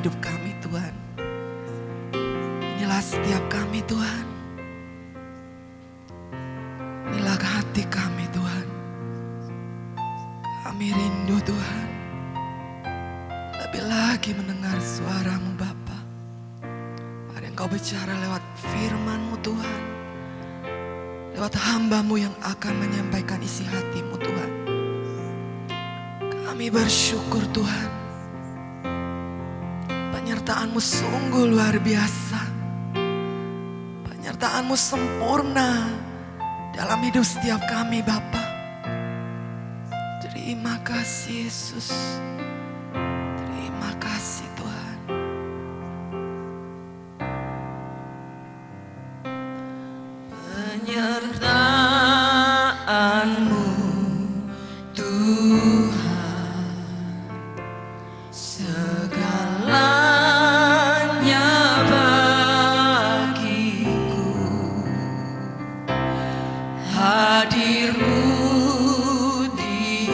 hidup kami Tuhan. Inilah setiap kami Tuhan. Inilah hati kami Tuhan. Kami rindu Tuhan. Lebih lagi mendengar suara-Mu Bapa. Ada Engkau bicara lewat firman-Mu Tuhan. Lewat hamba-Mu yang akan menyampaikan isi hati-Mu Tuhan. Kami bersyukur Tuhan. Penyertaan-Mu sungguh luar biasa. Penyertaan-Mu sempurna dalam hidup setiap kami Bapa. Terima kasih Yesus. Terima kasih Tuhan. Penyertaan-Mu Tuhan, segalanya bagiku. Hadir-Mu di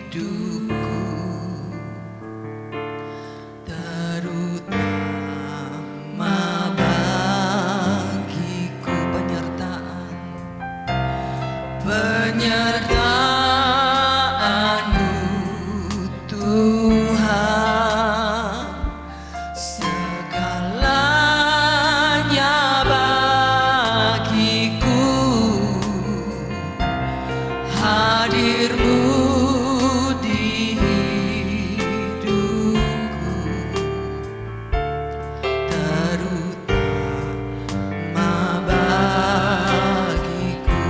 hidupku, terutama bagiku. Penyertaan-Mu Tuhan, segalanya bagiku. Hadir-Mu di hidupku, terutama bagiku.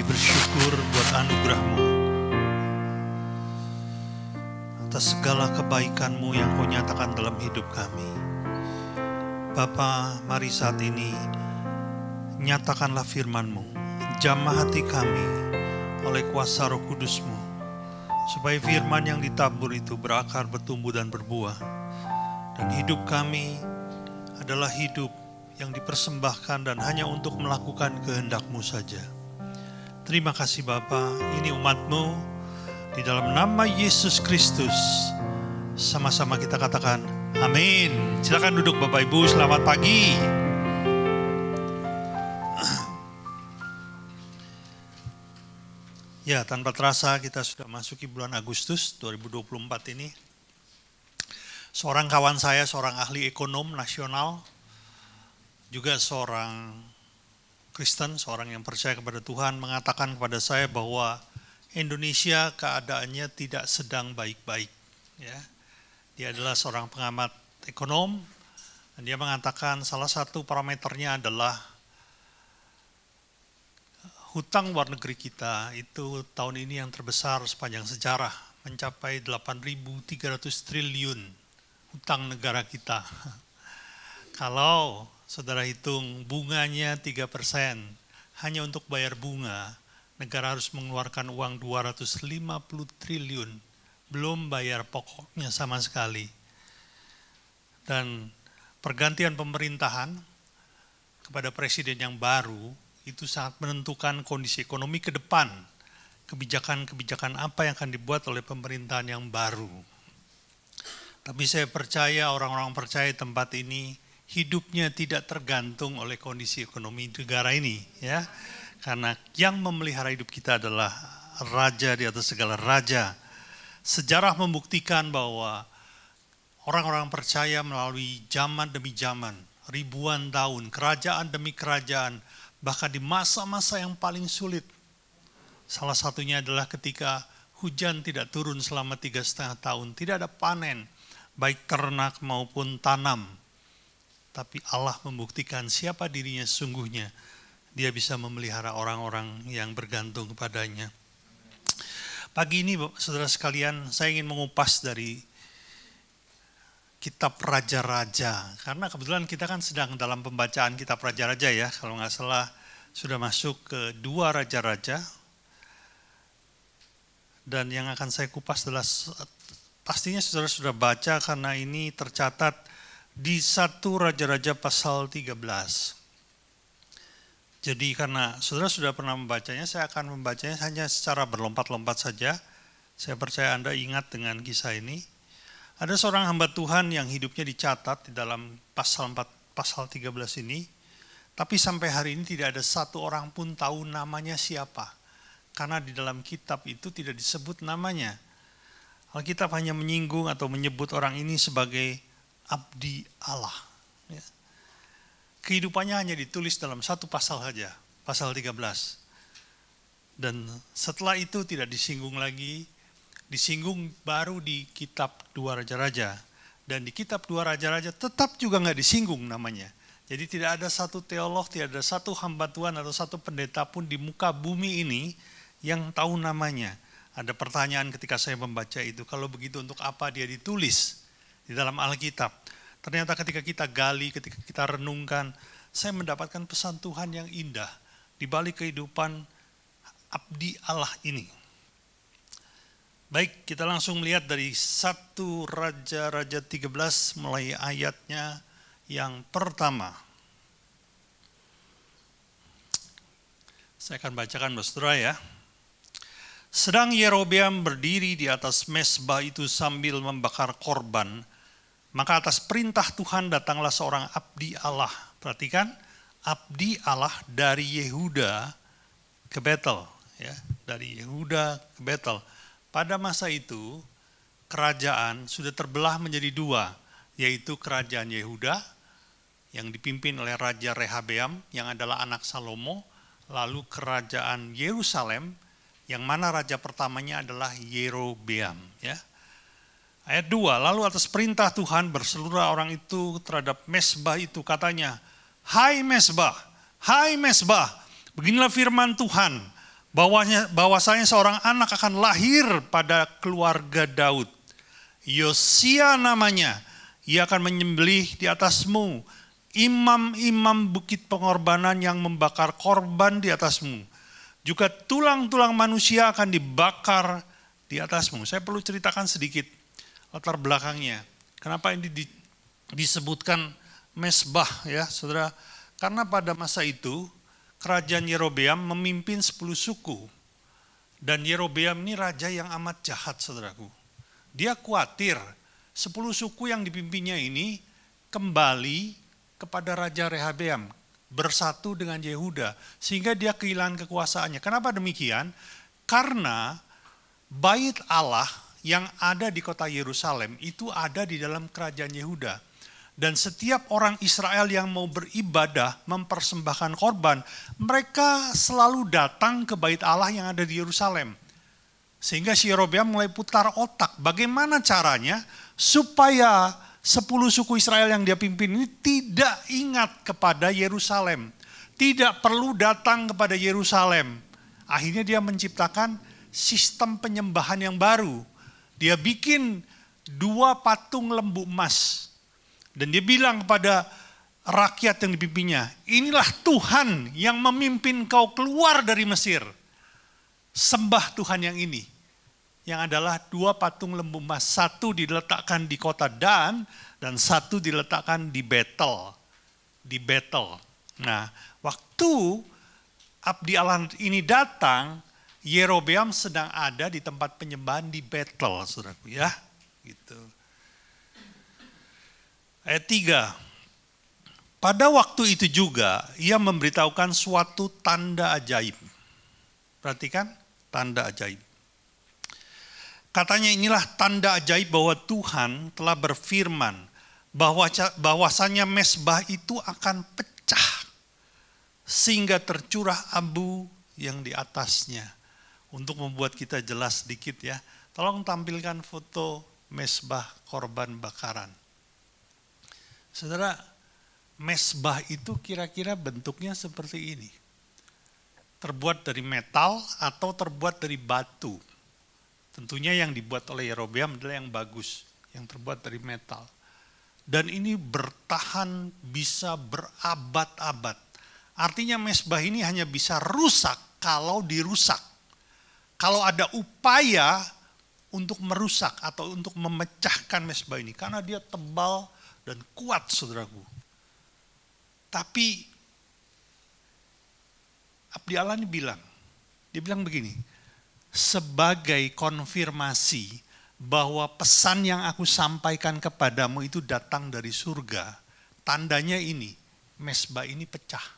bersyukur buat anugerah-Mu, atas segala kebaikan-Mu yang Kau nyatakan dalam hidup kami. Bapa, mari saat ini nyatakanlah firman-Mu, jamah hati kami oleh kuasa Roh Kudus-Mu, supaya firman yang ditabur itu berakar, bertumbuh dan berbuah. Dan hidup kami adalah hidup yang dipersembahkan dan hanya untuk melakukan kehendak-Mu saja. Terima kasih Bapa, ini umat-Mu, di dalam nama Yesus Kristus. Sama-sama kita katakan amin. Silakan duduk Bapak Ibu, selamat pagi. Ya, tanpa terasa kita sudah masuki bulan Agustus 2024 ini. Seorang kawan saya, seorang ahli ekonom nasional, juga seorang Kristen, seorang yang percaya kepada Tuhan, mengatakan kepada saya bahwa Indonesia keadaannya tidak sedang baik-baik. Ya. Dia adalah seorang pengamat ekonom, dan dia mengatakan salah satu parameternya adalah hutang luar negeri kita itu tahun ini yang terbesar sepanjang sejarah, mencapai 8.300 triliun hutang negara kita. Kalau saudara hitung bunganya 3%, hanya untuk bayar bunga, negara harus mengeluarkan uang 250 triliun, belum bayar pokoknya sama sekali. Dan pergantian pemerintahan kepada presiden yang baru, itu sangat menentukan kondisi ekonomi ke depan. Kebijakan-kebijakan apa yang akan dibuat oleh pemerintahan yang baru. Tapi saya percaya, orang-orang percaya tempat ini, hidupnya tidak tergantung oleh kondisi ekonomi negara ini, ya. Karena yang memelihara hidup kita adalah raja di atas segala raja. Sejarah membuktikan bahwa orang-orang percaya melalui zaman demi zaman, ribuan tahun, kerajaan demi kerajaan, bahkan di masa-masa yang paling sulit. Salah satunya adalah ketika hujan tidak turun selama 3,5 tahun, tidak ada panen, baik ternak maupun tanam. Tapi Allah membuktikan siapa dirinya sesungguhnya. Dia bisa memelihara orang-orang yang bergantung kepadanya. Pagi ini saudara sekalian, saya ingin mengupas dari kitab Raja-Raja. Karena kebetulan kita kan sedang dalam pembacaan kitab Raja-Raja ya. Kalau nggak salah sudah masuk ke 2 Raja-Raja. Dan yang akan saya kupas adalah, pastinya saudara sudah baca karena ini tercatat di 1 Raja-Raja pasal 13. Jadi karena saudara sudah pernah membacanya, saya akan membacanya hanya secara berlompat-lompat saja. Saya percaya Anda ingat dengan kisah ini. Ada seorang hamba Tuhan yang hidupnya dicatat di dalam pasal 13 ini. Tapi sampai hari ini tidak ada satu orang pun tahu namanya siapa. Karena di dalam kitab itu tidak disebut namanya. Alkitab hanya menyinggung atau menyebut orang ini sebagai abdi Allah. Ya. Kehidupannya hanya ditulis dalam 1 pasal saja, pasal 13. Dan setelah itu tidak disinggung lagi, disinggung baru di kitab 2 Raja-Raja. Dan di kitab 2 Raja-Raja tetap juga nggak disinggung namanya. Jadi tidak ada satu teolog, tidak ada satu hamba Tuhan atau satu pendeta pun di muka bumi ini yang tahu namanya. Ada pertanyaan ketika saya membaca itu, kalau begitu untuk apa dia ditulis di dalam Alkitab? Ternyata ketika kita gali, ketika kita renungkan, saya mendapatkan pesan Tuhan yang indah di balik kehidupan abdi Allah ini. Baik, kita langsung melihat dari 1 Raja-Raja 13 mulai ayatnya yang pertama. Saya akan bacakan saudara ya. Sedang Yerobeam berdiri di atas mezbah itu sambil membakar korban, maka atas perintah Tuhan datanglah seorang abdi Allah. Perhatikan, abdi Allah dari Yehuda ke Betel. Ya, dari Yehuda ke Betel. Pada masa itu, kerajaan sudah terbelah menjadi 2, yaitu kerajaan Yehuda yang dipimpin oleh Raja Rehabeam yang adalah anak Salomo, lalu kerajaan Yerusalem yang mana raja pertamanya adalah Yerobeam. Ya. Ayat 2, lalu atas perintah Tuhan berseluruh orang itu terhadap mezbah itu, katanya, hai mezbah, beginilah firman Tuhan, bahwasanya seorang anak akan lahir pada keluarga Daud. Yosia namanya, ia akan menyembelih di atasmu imam-imam bukit pengorbanan yang membakar korban di atasmu. Juga tulang-tulang manusia akan dibakar di atasmu. Saya perlu ceritakan sedikit latar belakangnya. Kenapa ini disebutkan mesbah ya saudara? Karena pada masa itu kerajaan Yerobeam memimpin 10 suku. Dan Yerobeam ini raja yang amat jahat saudaraku. Dia khawatir 10 suku yang dipimpinnya ini kembali kepada Raja Rehabeam, bersatu dengan Yehuda, sehingga dia kehilangan kekuasaannya. Kenapa demikian? Karena bait Allah yang ada di kota Yerusalem itu ada di dalam kerajaan Yehuda. Dan setiap orang Israel yang mau beribadah, mempersembahkan korban, mereka selalu datang ke bait Allah yang ada di Yerusalem. Sehingga si Yerobeam mulai putar otak, bagaimana caranya supaya 10 suku Israel yang dia pimpin ini tidak ingat kepada Yerusalem. Tidak perlu datang kepada Yerusalem. Akhirnya dia menciptakan sistem penyembahan yang baru. Dia bikin 2 patung lembu emas. Dan dia bilang kepada rakyat yang dipimpinnya, inilah Tuhan yang memimpin kau keluar dari Mesir. Sembah Tuhan yang ini. Yang adalah 2 patung lembu emas. 1 diletakkan di kota Dan 1 diletakkan di Betel. Di Betel. Nah, waktu abdi Allah ini datang, Yerobeam sedang ada di tempat penyembahan di Betel, saudaraku ya. Gitu. Ayat 3. Pada waktu itu juga ia memberitahukan suatu tanda ajaib. Perhatikan, tanda ajaib. Katanya inilah tanda ajaib bahwa Tuhan telah berfirman bahwasanya mesbah itu akan pecah sehingga tercurah abu yang di atasnya. Untuk membuat kita jelas sedikit ya, tolong tampilkan foto mesbah korban bakaran. Saudara, mesbah itu kira-kira bentuknya seperti ini. Terbuat dari metal atau terbuat dari batu. Tentunya yang dibuat oleh Yerobeam adalah yang bagus, yang terbuat dari metal. Dan ini bertahan bisa berabad-abad. Artinya mesbah ini hanya bisa rusak kalau dirusak. Kalau ada upaya untuk merusak atau untuk memecahkan mesbah ini. Karena dia tebal dan kuat, saudaraku. Tapi abdi Allah ini dia bilang begini, sebagai konfirmasi bahwa pesan yang aku sampaikan kepadamu itu datang dari surga, tandanya ini, mesbah ini pecah.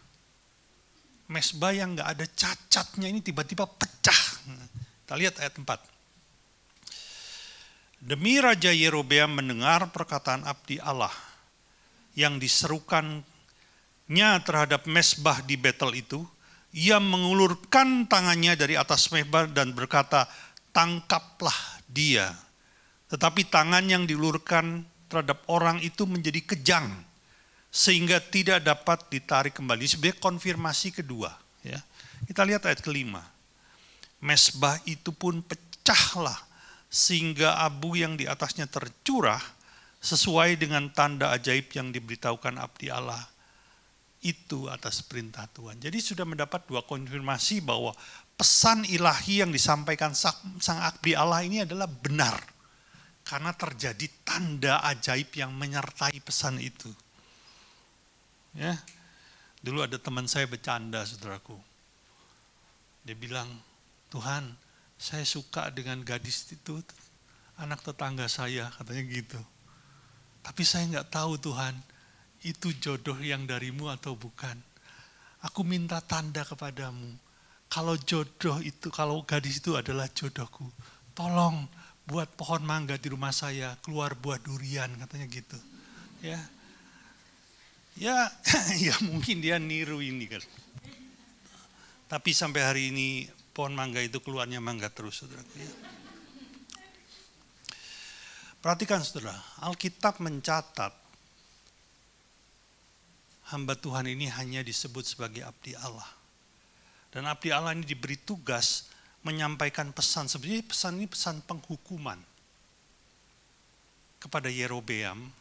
Mesbah yang gak ada cacatnya ini tiba-tiba pecah. Kita lihat ayat 4. Demi Raja Yerobeam mendengar perkataan abdi Allah yang diserukannya terhadap mesbah di Betel itu, ia mengulurkan tangannya dari atas mesbah dan berkata, tangkaplah dia. Tetapi tangan yang diulurkan terhadap orang itu menjadi kejang, sehingga tidak dapat ditarik kembali. Sebagai konfirmasi kedua. Ya. Kita lihat ayat kelima. Mesbah itu pun pecahlah, sehingga abu yang di atasnya tercurah sesuai dengan tanda ajaib yang diberitahukan abdi Allah itu atas perintah Tuhan. Jadi sudah mendapat 2 konfirmasi bahwa pesan ilahi yang disampaikan sang abdi Allah ini adalah benar. Karena terjadi tanda ajaib yang menyertai pesan itu. Ya, dulu ada teman saya bercanda, saudaraku. Dia bilang, Tuhan, saya suka dengan gadis itu, anak tetangga saya, katanya gitu. Tapi saya nggak tahu Tuhan, itu jodoh yang darimu atau bukan. Aku minta tanda kepadamu. Kalau jodoh itu, kalau gadis itu adalah jodohku, tolong buat pohon mangga di rumah saya, keluar buah durian, katanya gitu. Ya, ya mungkin dia niru ini kan. Tapi sampai hari ini pohon mangga itu keluarnya mangga terus, saudaraku ya. Perhatikan saudara, Alkitab mencatat hamba Tuhan ini hanya disebut sebagai abdi Allah. Dan abdi Allah ini diberi tugas menyampaikan pesan. Sebenarnya pesan ini pesan penghukuman kepada Yerobeam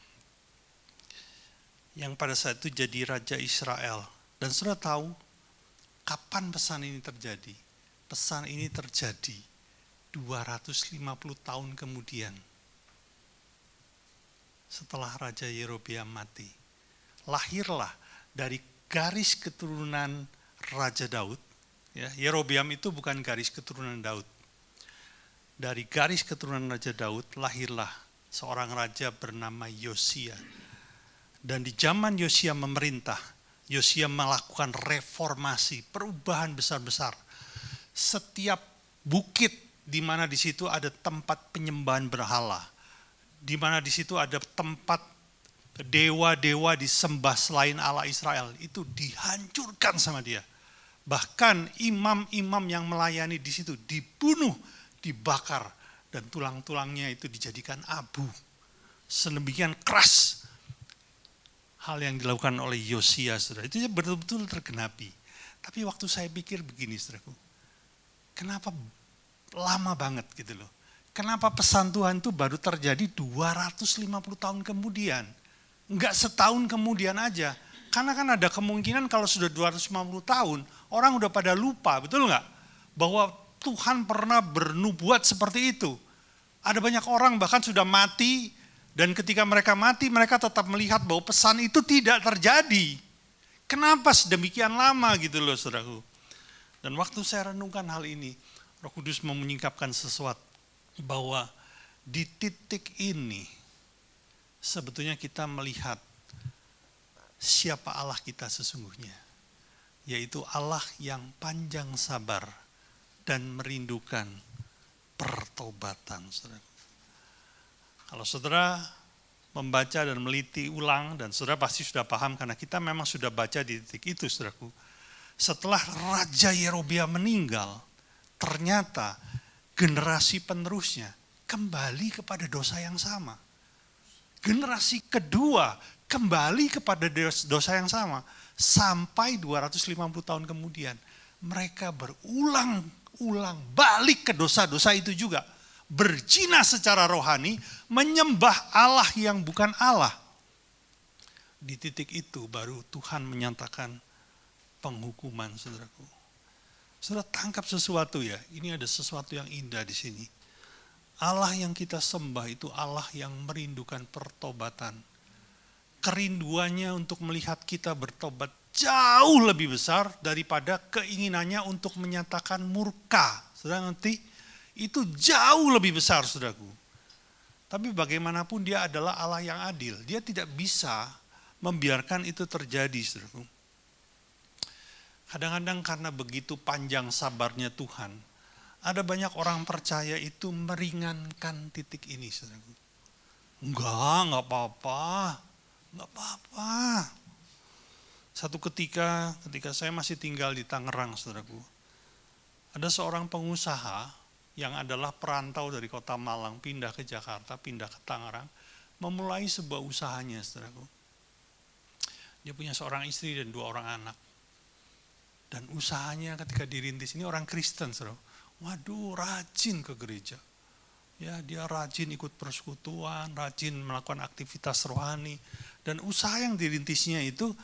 yang pada saat itu jadi raja Israel. Dan saudara tahu kapan pesan ini terjadi? Pesan ini terjadi 250 tahun kemudian setelah Raja Yerobeam mati. Lahirlah dari garis keturunan Raja Daud. Ya, Yerobeam itu bukan garis keturunan Daud. Dari garis keturunan Raja Daud lahirlah seorang raja bernama Yosia. Dan di zaman Yosia memerintah, Yosia melakukan reformasi, perubahan besar-besar. Setiap bukit di mana di situ ada tempat penyembahan berhala, di mana di situ ada tempat dewa-dewa disembah selain Allah Israel, itu dihancurkan sama dia. Bahkan imam-imam yang melayani di situ dibunuh, dibakar, dan tulang-tulangnya itu dijadikan abu. Sedemikian keras hal yang dilakukan oleh Yosia, saudara. Itu betul-betul tergenapi. Tapi waktu saya pikir begini, saudaraku, kenapa lama banget gitu loh. Kenapa pesan Tuhan itu baru terjadi 250 tahun kemudian. Enggak setahun kemudian aja. Karena kan ada kemungkinan kalau sudah 250 tahun, orang udah pada lupa, betul enggak? Bahwa Tuhan pernah bernubuat seperti itu. Ada banyak orang bahkan sudah mati, dan ketika mereka mati, mereka tetap melihat bahwa pesan itu tidak terjadi. Kenapa sedemikian lama gitu loh, saudaraku. Dan waktu saya renungkan hal ini, Roh Kudus menyingkapkan sesuatu, bahwa di titik ini sebetulnya kita melihat siapa Allah kita sesungguhnya, yaitu Allah yang panjang sabar dan merindukan pertobatan. Saudara. Kalau saudara membaca dan meliti ulang, dan saudara pasti sudah paham karena kita memang sudah baca di titik itu, saudaraku. Setelah Raja Yerobeam meninggal, ternyata generasi penerusnya kembali kepada dosa yang sama. Generasi kedua kembali kepada dosa yang sama. Sampai 250 tahun kemudian, mereka berulang-ulang balik ke dosa-dosa itu juga. Berzina secara rohani, menyembah Allah yang bukan Allah. Di titik itu baru Tuhan menyatakan penghukuman, saudaraku. Saudara tangkap sesuatu ya, ini ada sesuatu yang indah di sini. Allah yang kita sembah itu Allah yang merindukan pertobatan. Kerinduannya untuk melihat kita bertobat jauh lebih besar daripada keinginannya untuk menyatakan murka. Saudara ngerti? Itu jauh lebih besar, saudaraku. Tapi bagaimanapun dia adalah Allah yang adil. Dia tidak bisa membiarkan itu terjadi, saudaraku. Kadang-kadang karena begitu panjang sabarnya Tuhan, ada banyak orang percaya itu meringankan titik ini, saudaraku. Enggak apa-apa. Enggak apa-apa. Satu ketika saya masih tinggal di Tangerang, saudaraku, ada seorang pengusaha yang adalah perantau dari kota Malang, pindah ke Jakarta, pindah ke Tangerang, memulai sebuah usahanya, saudaraku. Dia punya seorang istri dan 2 orang anak. Dan usahanya ketika dirintis ini orang Kristen, saudara. Waduh, rajin ke gereja. Ya, dia rajin ikut persekutuan, rajin melakukan aktivitas rohani. Dan usaha yang dirintisnya itu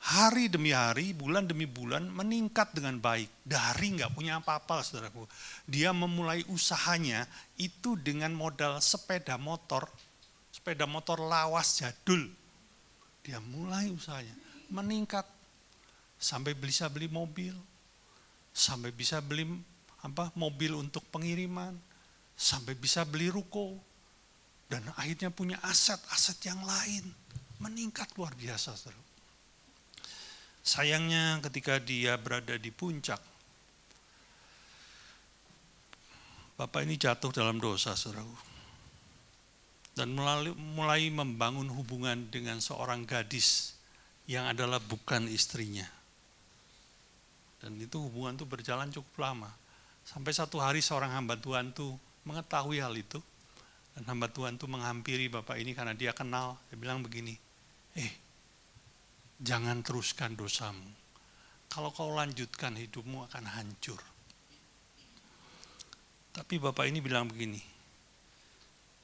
hari demi hari, bulan demi bulan meningkat dengan baik. Dari nggak punya apa-apa, saudaraku. Dia memulai usahanya itu dengan modal sepeda motor lawas jadul. Dia mulai usahanya, meningkat. Sampai bisa beli mobil, sampai bisa beli mobil untuk pengiriman, sampai bisa beli ruko, dan akhirnya punya aset-aset yang lain, meningkat luar biasa. Saudara. Sayangnya ketika dia berada di puncak, Bapak ini jatuh dalam dosa, saudara, dan mulai membangun hubungan dengan seorang gadis yang adalah bukan istrinya. Dan itu hubungan itu berjalan cukup lama. Sampai satu hari seorang hamba Tuhan itu mengetahui hal itu. Dan hamba Tuhan itu menghampiri Bapak ini karena dia kenal. Dia bilang begini, jangan teruskan dosamu. Kalau kau lanjutkan hidupmu akan hancur. Tapi Bapak ini bilang begini,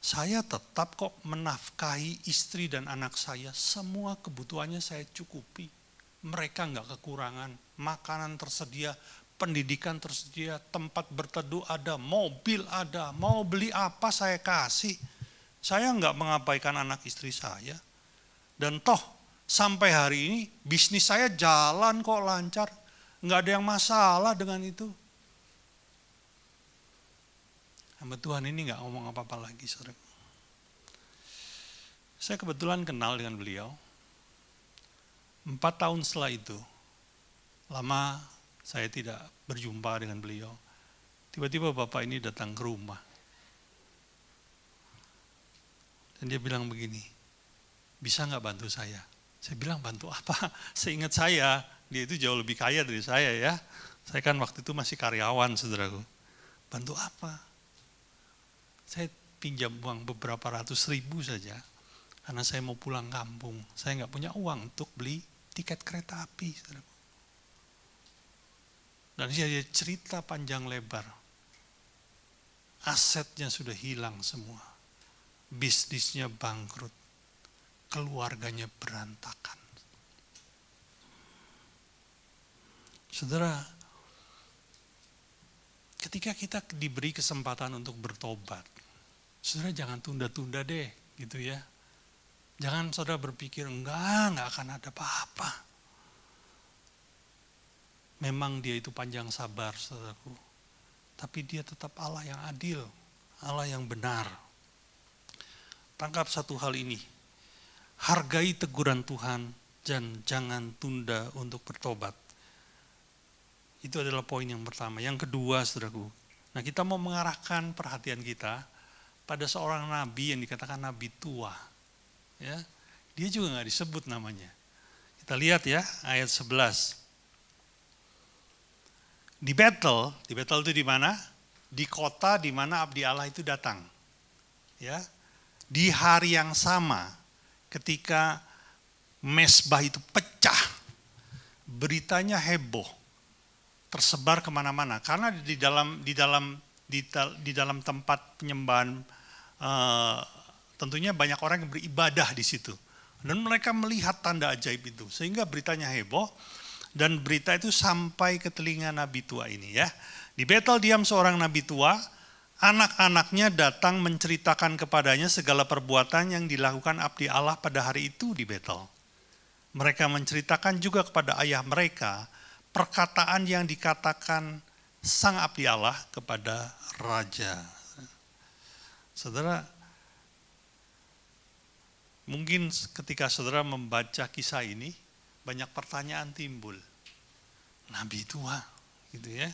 saya tetap kok menafkahi istri dan anak saya, semua kebutuhannya saya cukupi. Mereka nggak kekurangan, makanan tersedia, pendidikan tersedia, tempat berteduh ada, mobil ada, mau beli apa saya kasih. Saya nggak mengabaikan anak istri saya. Dan toh sampai hari ini bisnis saya jalan kok lancar, nggak ada yang masalah dengan itu. Hamba Tuhan ini nggak ngomong apa-apa lagi, saudara. Saya kebetulan kenal dengan beliau. 4 tahun setelah itu, lama saya tidak berjumpa dengan beliau. Tiba-tiba Bapak ini datang ke rumah. Dan dia bilang begini, bisa nggak bantu saya? Saya bilang, bantu apa? Seingat saya, dia itu jauh lebih kaya dari saya ya. Saya kan waktu itu masih karyawan, saudaraku. Bantu apa? Saya pinjam uang beberapa ratus ribu saja. Karena saya mau pulang kampung. Saya nggak punya uang untuk beli tiket kereta api, saudaraku. Dan dia cerita panjang lebar. Asetnya sudah hilang semua. Bisnisnya bangkrut. Keluarganya berantakan. Saudara, ketika kita diberi kesempatan untuk bertobat, saudara jangan tunda-tunda deh, gitu ya. Jangan saudara berpikir, enggak akan ada apa-apa. Memang dia itu panjang sabar, saudaraku. Tapi dia tetap Allah yang adil, Allah yang benar. Tangkap satu hal ini. Hargai teguran Tuhan dan jangan tunda untuk bertobat. Itu adalah poin yang pertama. Yang kedua, saudaraku. Nah, kita mau mengarahkan perhatian kita pada seorang nabi yang dikatakan nabi tua. Ya, dia juga nggak disebut namanya. Kita lihat ya, ayat 11. Di Betel itu di mana? Di kota di mana abdi Allah itu datang. Ya, di hari yang sama, ketika mesbah itu pecah, beritanya heboh, tersebar kemana-mana. Karena di dalam tempat penyembahan, tentunya banyak orang yang beribadah di situ. Dan mereka melihat tanda ajaib itu, sehingga beritanya heboh. Dan berita itu sampai ke telinga nabi tua ini ya. Di Betel diam seorang nabi tua, anak-anaknya datang menceritakan kepadanya segala perbuatan yang dilakukan abdi Allah pada hari itu di Betel. Mereka menceritakan juga kepada ayah mereka perkataan yang dikatakan sang abdi Allah kepada raja. Saudara, mungkin ketika saudara membaca kisah ini, banyak pertanyaan timbul. Nabi tua, gitu ya.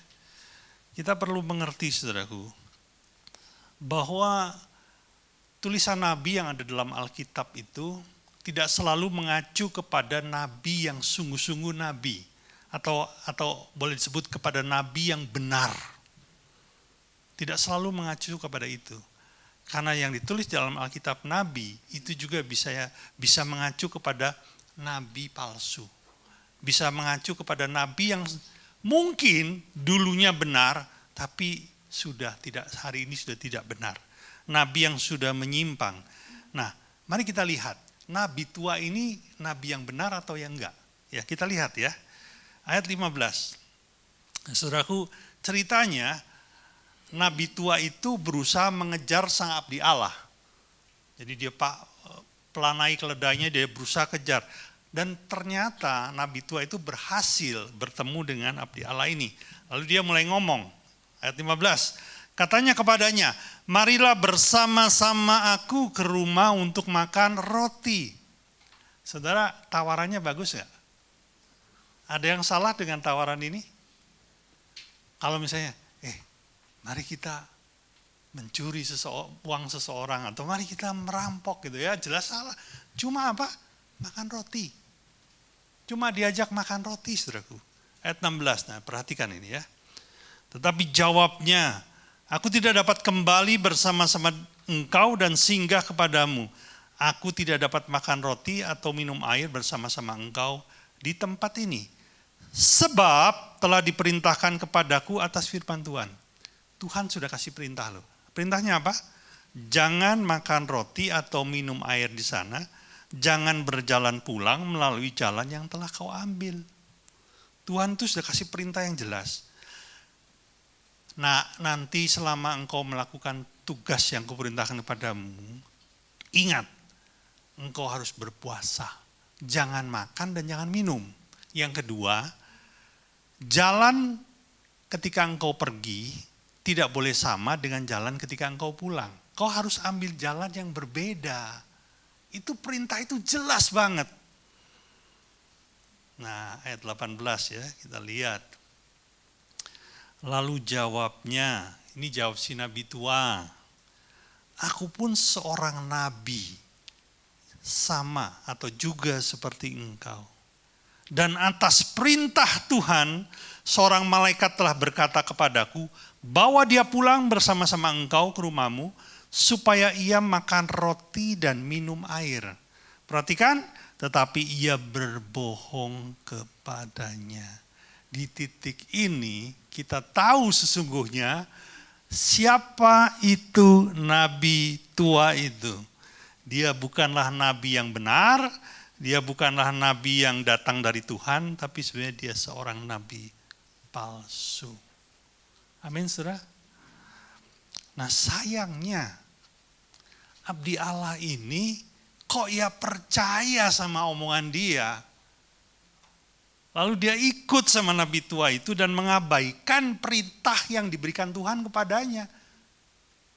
Kita perlu mengerti, saudaraku, bahwa tulisan nabi yang ada dalam Alkitab itu tidak selalu mengacu kepada nabi yang sungguh-sungguh nabi, atau boleh disebut kepada nabi yang benar. Tidak selalu mengacu kepada itu. Karena yang ditulis dalam Alkitab nabi itu juga bisa mengacu kepada nabi palsu. Bisa mengacu kepada nabi yang mungkin dulunya benar, tapi hari ini sudah tidak benar. Nabi yang sudah menyimpang. Nah, mari kita lihat, nabi tua ini nabi yang benar atau yang enggak? Ya, kita lihat ya. Ayat 15. Saudaraku, ceritanya nabi tua itu berusaha mengejar sang abdi Allah. Jadi dia pelanai keledainya, dia berusaha kejar. Dan ternyata nabi tua itu berhasil bertemu dengan abdi Allah ini. Lalu dia mulai ngomong, ayat 15. Katanya kepadanya, marilah bersama-sama aku ke rumah untuk makan roti. Saudara, tawarannya bagus gak? Ada yang salah dengan tawaran ini? Kalau misalnya, mari kita mencuri uang seseorang, atau mari kita merampok gitu ya, jelas salah. Cuma apa? Makan roti. Cuma diajak makan roti, saudaraku. Ayat 16, nah perhatikan ini ya. Tetapi jawabnya, aku tidak dapat kembali bersama-sama engkau dan singgah kepadamu. Aku tidak dapat makan roti atau minum air bersama-sama engkau di tempat ini. Sebab telah diperintahkan kepadaku atas firman Tuhan. Tuhan sudah kasih perintah loh. Perintahnya apa? Jangan makan roti atau minum air di sana. Jangan berjalan pulang melalui jalan yang telah kau ambil. Tuhan itu sudah kasih perintah yang jelas. Nah, nanti selama engkau melakukan tugas yang kuperintahkan kepadamu, ingat, engkau harus berpuasa. Jangan makan dan jangan minum. Yang kedua, jalan ketika engkau pergi tidak boleh sama dengan jalan ketika engkau pulang. Kau harus ambil jalan yang berbeda. Itu perintah itu jelas banget. Nah, ayat 18 ya, kita lihat. Lalu jawabnya, ini jawab si nabi tua. Aku pun seorang nabi, sama atau juga seperti engkau. Dan atas perintah Tuhan, seorang malaikat telah berkata kepadaku, bawa dia pulang bersama-sama engkau ke rumahmu, supaya ia makan roti dan minum air. Perhatikan, tetapi ia berbohong kepadanya. Di titik ini kita tahu sesungguhnya siapa itu nabi tua itu. Dia bukanlah nabi yang benar, dia bukanlah nabi yang datang dari Tuhan, tapi sebenarnya dia seorang nabi palsu. Amin, saudara. Nah, sayangnya abdi Allah ini kok ia percaya sama omongan dia. Lalu dia ikut sama nabi tua itu dan mengabaikan perintah yang diberikan Tuhan kepadanya.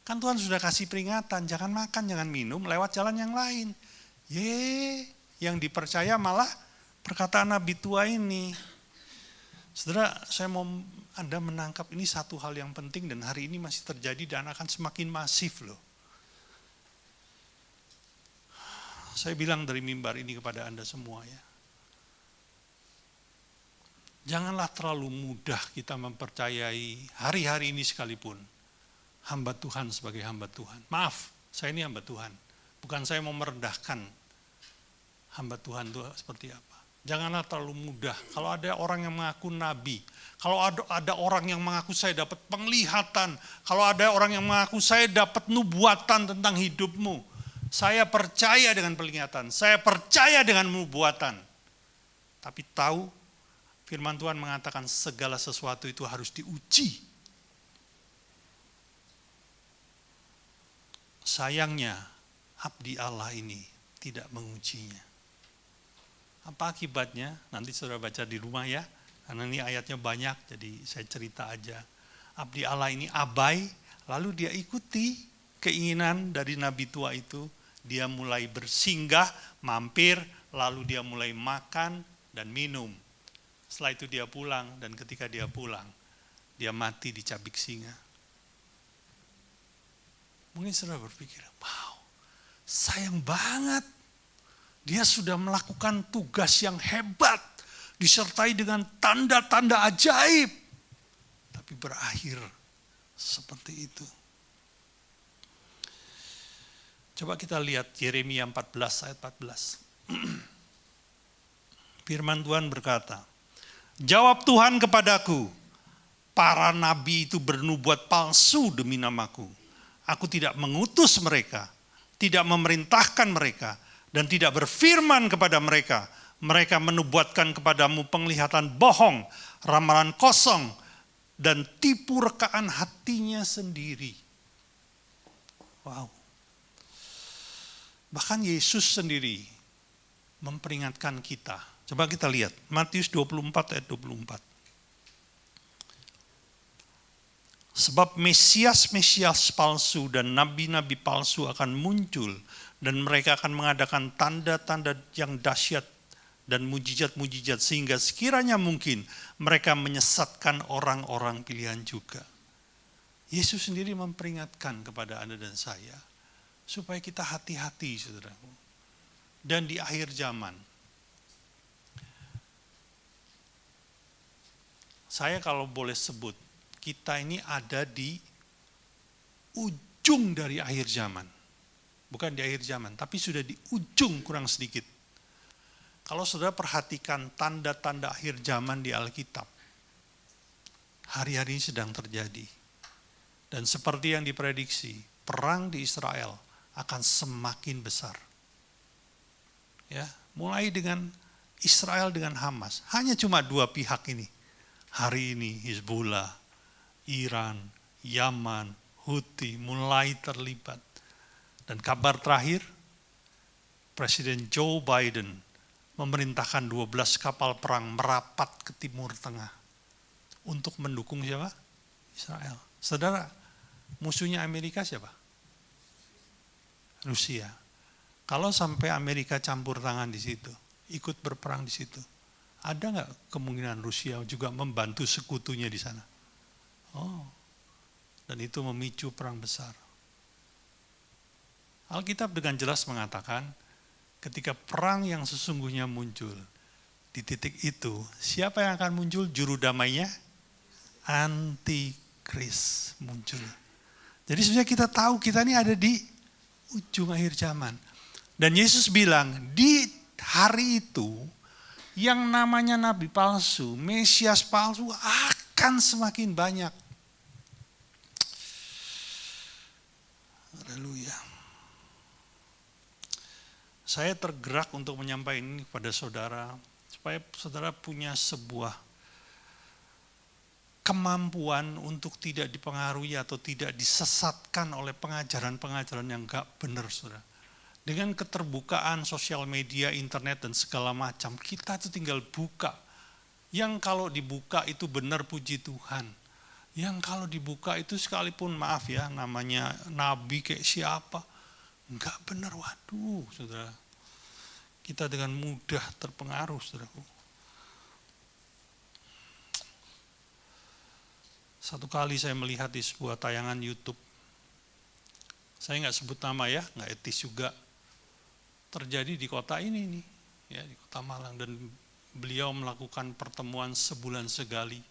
Kan Tuhan sudah kasih peringatan, jangan makan, jangan minum lewat jalan yang lain. Yang dipercaya malah perkataan nabi tua ini. Saudara, saya mau Anda menangkap ini satu hal yang penting dan hari ini masih terjadi dan akan semakin masif loh. Saya bilang dari mimbar ini kepada Anda semua ya. Janganlah terlalu mudah kita mempercayai hari-hari ini sekalipun hamba Tuhan sebagai hamba Tuhan. Maaf, saya ini hamba Tuhan. Bukan saya mau merendahkan hamba Tuhan itu seperti apa. Janganlah terlalu mudah. Kalau ada orang yang mengaku nabi, kalau ada orang yang mengaku saya dapat penglihatan, kalau ada orang yang mengaku saya dapat nubuatan tentang hidupmu, saya percaya dengan penglihatan, saya percaya dengan nubuatan. Tapi tahu, firman Tuhan mengatakan segala sesuatu itu harus diuji. Sayangnya, abdi Allah ini tidak mengujinya. Apa akibatnya? Nanti saudara baca di rumah ya, karena ini ayatnya banyak, jadi saya cerita aja. Abdi Allah ini abai, lalu dia ikuti keinginan dari nabi tua itu. Dia mulai bersinggah, mampir, lalu dia mulai makan dan minum. Setelah itu dia pulang, dan ketika dia pulang, dia mati dicabik singa. Mungkin saudara berpikir, wow, sayang banget. Dia sudah melakukan tugas yang hebat, disertai dengan tanda-tanda ajaib. Tapi berakhir seperti itu. Coba kita lihat Yeremia 14 ayat 14. Firman Tuhan berkata, jawab Tuhan kepadaku, para nabi itu bernubuat palsu demi namaku. Aku tidak mengutus mereka, tidak memerintahkan mereka, dan tidak berfirman kepada mereka. Mereka menubuatkan kepadamu penglihatan bohong, ramalan kosong, dan tipu rekaan hatinya sendiri. Wow. Bahkan Yesus sendiri memperingatkan kita. Coba kita lihat, Matius 24 ayat 24. Sebab Mesias-Mesias palsu dan nabi-nabi palsu akan muncul, dan mereka akan mengadakan tanda-tanda yang dahsyat dan mujizat-mujizat, sehingga sekiranya mungkin mereka menyesatkan orang-orang pilihan juga. Yesus sendiri memperingatkan kepada Anda dan saya, supaya kita hati-hati, saudaraku. Dan di akhir zaman, saya kalau boleh sebut, kita ini ada di ujung dari akhir zaman. Bukan di akhir zaman, tapi sudah di ujung kurang sedikit. Kalau saudara perhatikan tanda-tanda akhir zaman di Alkitab, hari-hari ini sedang terjadi. Dan seperti yang diprediksi, perang di Israel akan semakin besar. Ya, mulai dengan Israel dengan Hamas. Hanya cuma dua pihak ini. Hari ini Hizbullah, Iran, Yaman, Houthi mulai terlibat. Dan kabar terakhir, Presiden Joe Biden memerintahkan 12 kapal perang merapat ke Timur Tengah untuk mendukung siapa? Israel. Saudara, musuhnya Amerika siapa? Rusia. Kalau sampai Amerika campur tangan di situ, ikut berperang di situ, ada nggak kemungkinan Rusia juga membantu sekutunya di sana? Oh, dan itu memicu perang besar. Alkitab dengan jelas mengatakan, ketika perang yang sesungguhnya muncul, di titik itu, siapa yang akan muncul juru damainya? Antikris muncul. Jadi sebenarnya kita tahu kita ini ada di ujung akhir zaman. Dan Yesus bilang, di hari itu, yang namanya nabi palsu, Mesias palsu akan semakin banyak. Haleluya. Saya tergerak untuk menyampaikan ini kepada saudara, supaya saudara punya sebuah kemampuan untuk tidak dipengaruhi atau tidak disesatkan oleh pengajaran-pengajaran yang enggak benar, saudara. Dengan keterbukaan sosial media, internet, dan segala macam, kita tuh tinggal buka. Yang kalau dibuka itu benar, puji Tuhan. Yang kalau dibuka itu sekalipun, maaf ya, namanya nabi kayak siapa, enggak benar, waduh, saudara. Kita dengan mudah terpengaruh, saudaraku. Satu kali saya melihat di sebuah tayangan YouTube, saya nggak sebut nama ya, nggak etis juga, terjadi di kota ini nih, ya di kota Malang, dan beliau melakukan pertemuan sebulan sekali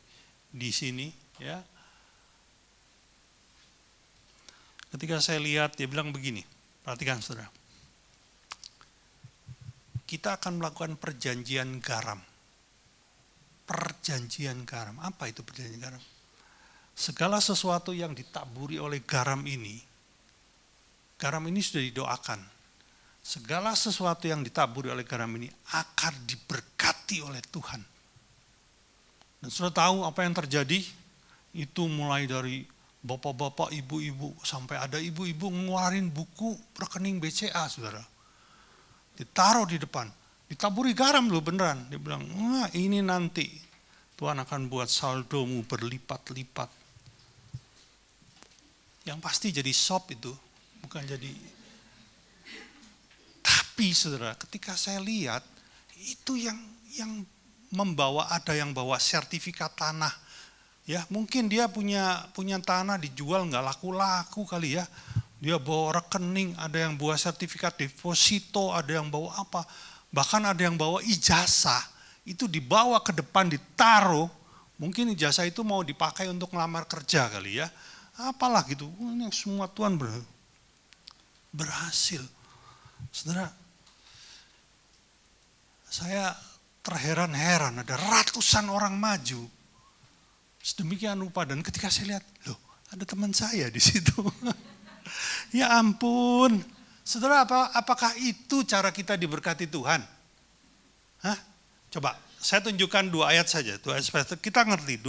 di sini, ya. Ketika saya lihat, dia bilang begini, perhatikan saudara, kita akan melakukan perjanjian garam. Perjanjian garam, apa itu perjanjian garam? Segala sesuatu yang ditaburi oleh garam ini sudah didoakan. Segala sesuatu yang ditaburi oleh garam ini akan diberkati oleh Tuhan. Dan sudah tahu apa yang terjadi? Itu mulai dari bapak-bapak, ibu-ibu, sampai ada ibu-ibu ngeluarin buku rekening BCA, saudara. Ditaruh di depan, ditaburi garam loh beneran. Dia bilang, wah ini nanti Tuhan akan buat saldomu berlipat-lipat. Yang pasti jadi sop itu, bukan jadi. Tapi saudara, ketika saya lihat, itu yang membawa, ada yang bawa sertifikat tanah. Ya, mungkin dia punya tanah dijual nggak laku-laku kali ya. Dia bawa rekening, ada yang bawa sertifikat deposito, ada yang bawa apa. Bahkan ada yang bawa ijazah, itu dibawa ke depan, ditaruh. Mungkin ijazah itu mau dipakai untuk ngelamar kerja kali ya. Apalah gitu, ini semua Tuhan berhasil. Saudara, saya terheran-heran, ada ratusan orang maju. Sedemikian rupa, dan ketika saya lihat, loh ada teman saya di situ. Ya ampun, saudara, apakah itu cara kita diberkati Tuhan? Hah? Coba, saya tunjukkan 2 ayat saja, 2 ayat kita ngerti.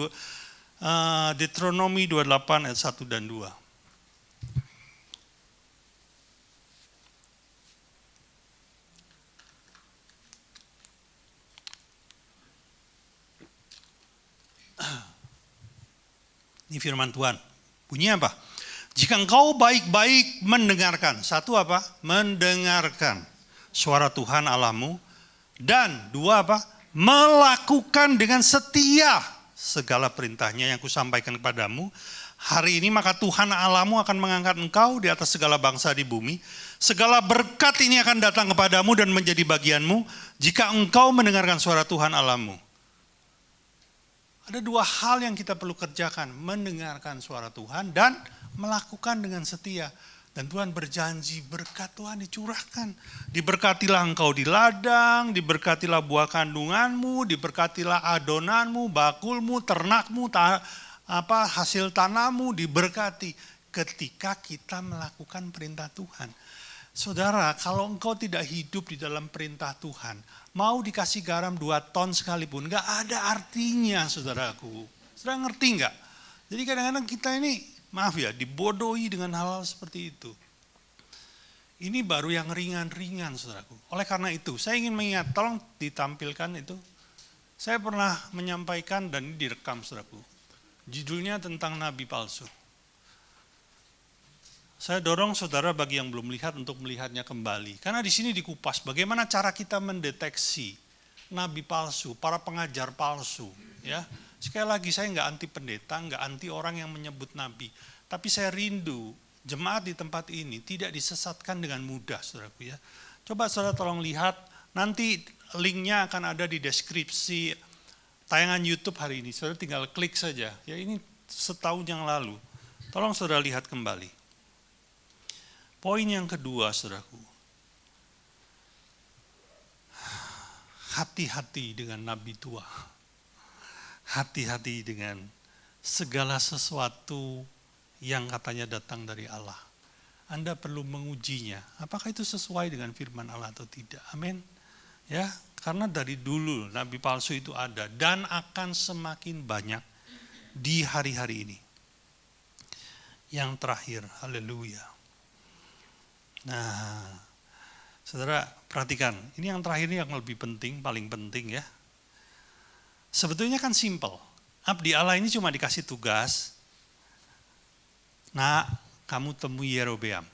Deuteronomi 28 ayat 1 dan 2. Ini firman Tuhan. Bunyinya apa? Jika engkau baik-baik mendengarkan. Satu apa? Mendengarkan suara Tuhan Allahmu. Dan 2 apa? Melakukan dengan setia segala perintahnya yang kusampaikan kepadamu. Hari ini maka Tuhan Allahmu akan mengangkat engkau di atas segala bangsa di bumi. Segala berkat ini akan datang kepadamu dan menjadi bagianmu jika engkau mendengarkan suara Tuhan Allahmu. Ada 2 hal yang kita perlu kerjakan, mendengarkan suara Tuhan dan melakukan dengan setia. Dan Tuhan berjanji berkat Tuhan dicurahkan. Diberkatilah engkau di ladang, diberkatilah buah kandunganmu, diberkatilah adonanmu, bakulmu, ternakmu, hasil tanahmu diberkati. Ketika kita melakukan perintah Tuhan. Saudara, kalau engkau tidak hidup di dalam perintah Tuhan, mau dikasih garam 2 ton sekalipun, gak ada artinya saudaraku. Saudara ngerti gak? Jadi kadang-kadang kita ini, maaf ya, dibodohi dengan hal-hal seperti itu. Ini baru yang ringan-ringan saudaraku. Oleh karena itu, saya ingin mengingat, tolong ditampilkan itu. Saya pernah menyampaikan dan ini direkam saudaraku. Judulnya tentang nabi palsu. Saya dorong saudara bagi yang belum melihat untuk melihatnya kembali. Karena di sini dikupas bagaimana cara kita mendeteksi nabi palsu, para pengajar palsu. Ya, sekali lagi saya nggak anti pendeta, nggak anti orang yang menyebut nabi. Tapi saya rindu jemaat di tempat ini tidak disesatkan dengan mudah, saudaraku ya. Coba saudara tolong lihat, nanti linknya akan ada di deskripsi tayangan YouTube hari ini. Saudara tinggal klik saja. Ya ini setahun yang lalu. Tolong saudara lihat kembali. Poin yang kedua, saudaraku. Hati-hati dengan nabi tua. Hati-hati dengan segala sesuatu yang katanya datang dari Allah. Anda perlu mengujinya. Apakah itu sesuai dengan firman Allah atau tidak? Amin. Ya, karena dari dulu nabi palsu itu ada dan akan semakin banyak di hari-hari ini. Yang terakhir, haleluya. Nah, saudara perhatikan, ini yang terakhir ini yang lebih penting, paling penting ya. Sebetulnya kan simple. Abdi Allah ini cuma dikasih tugas, nah kamu temui Yerobeam.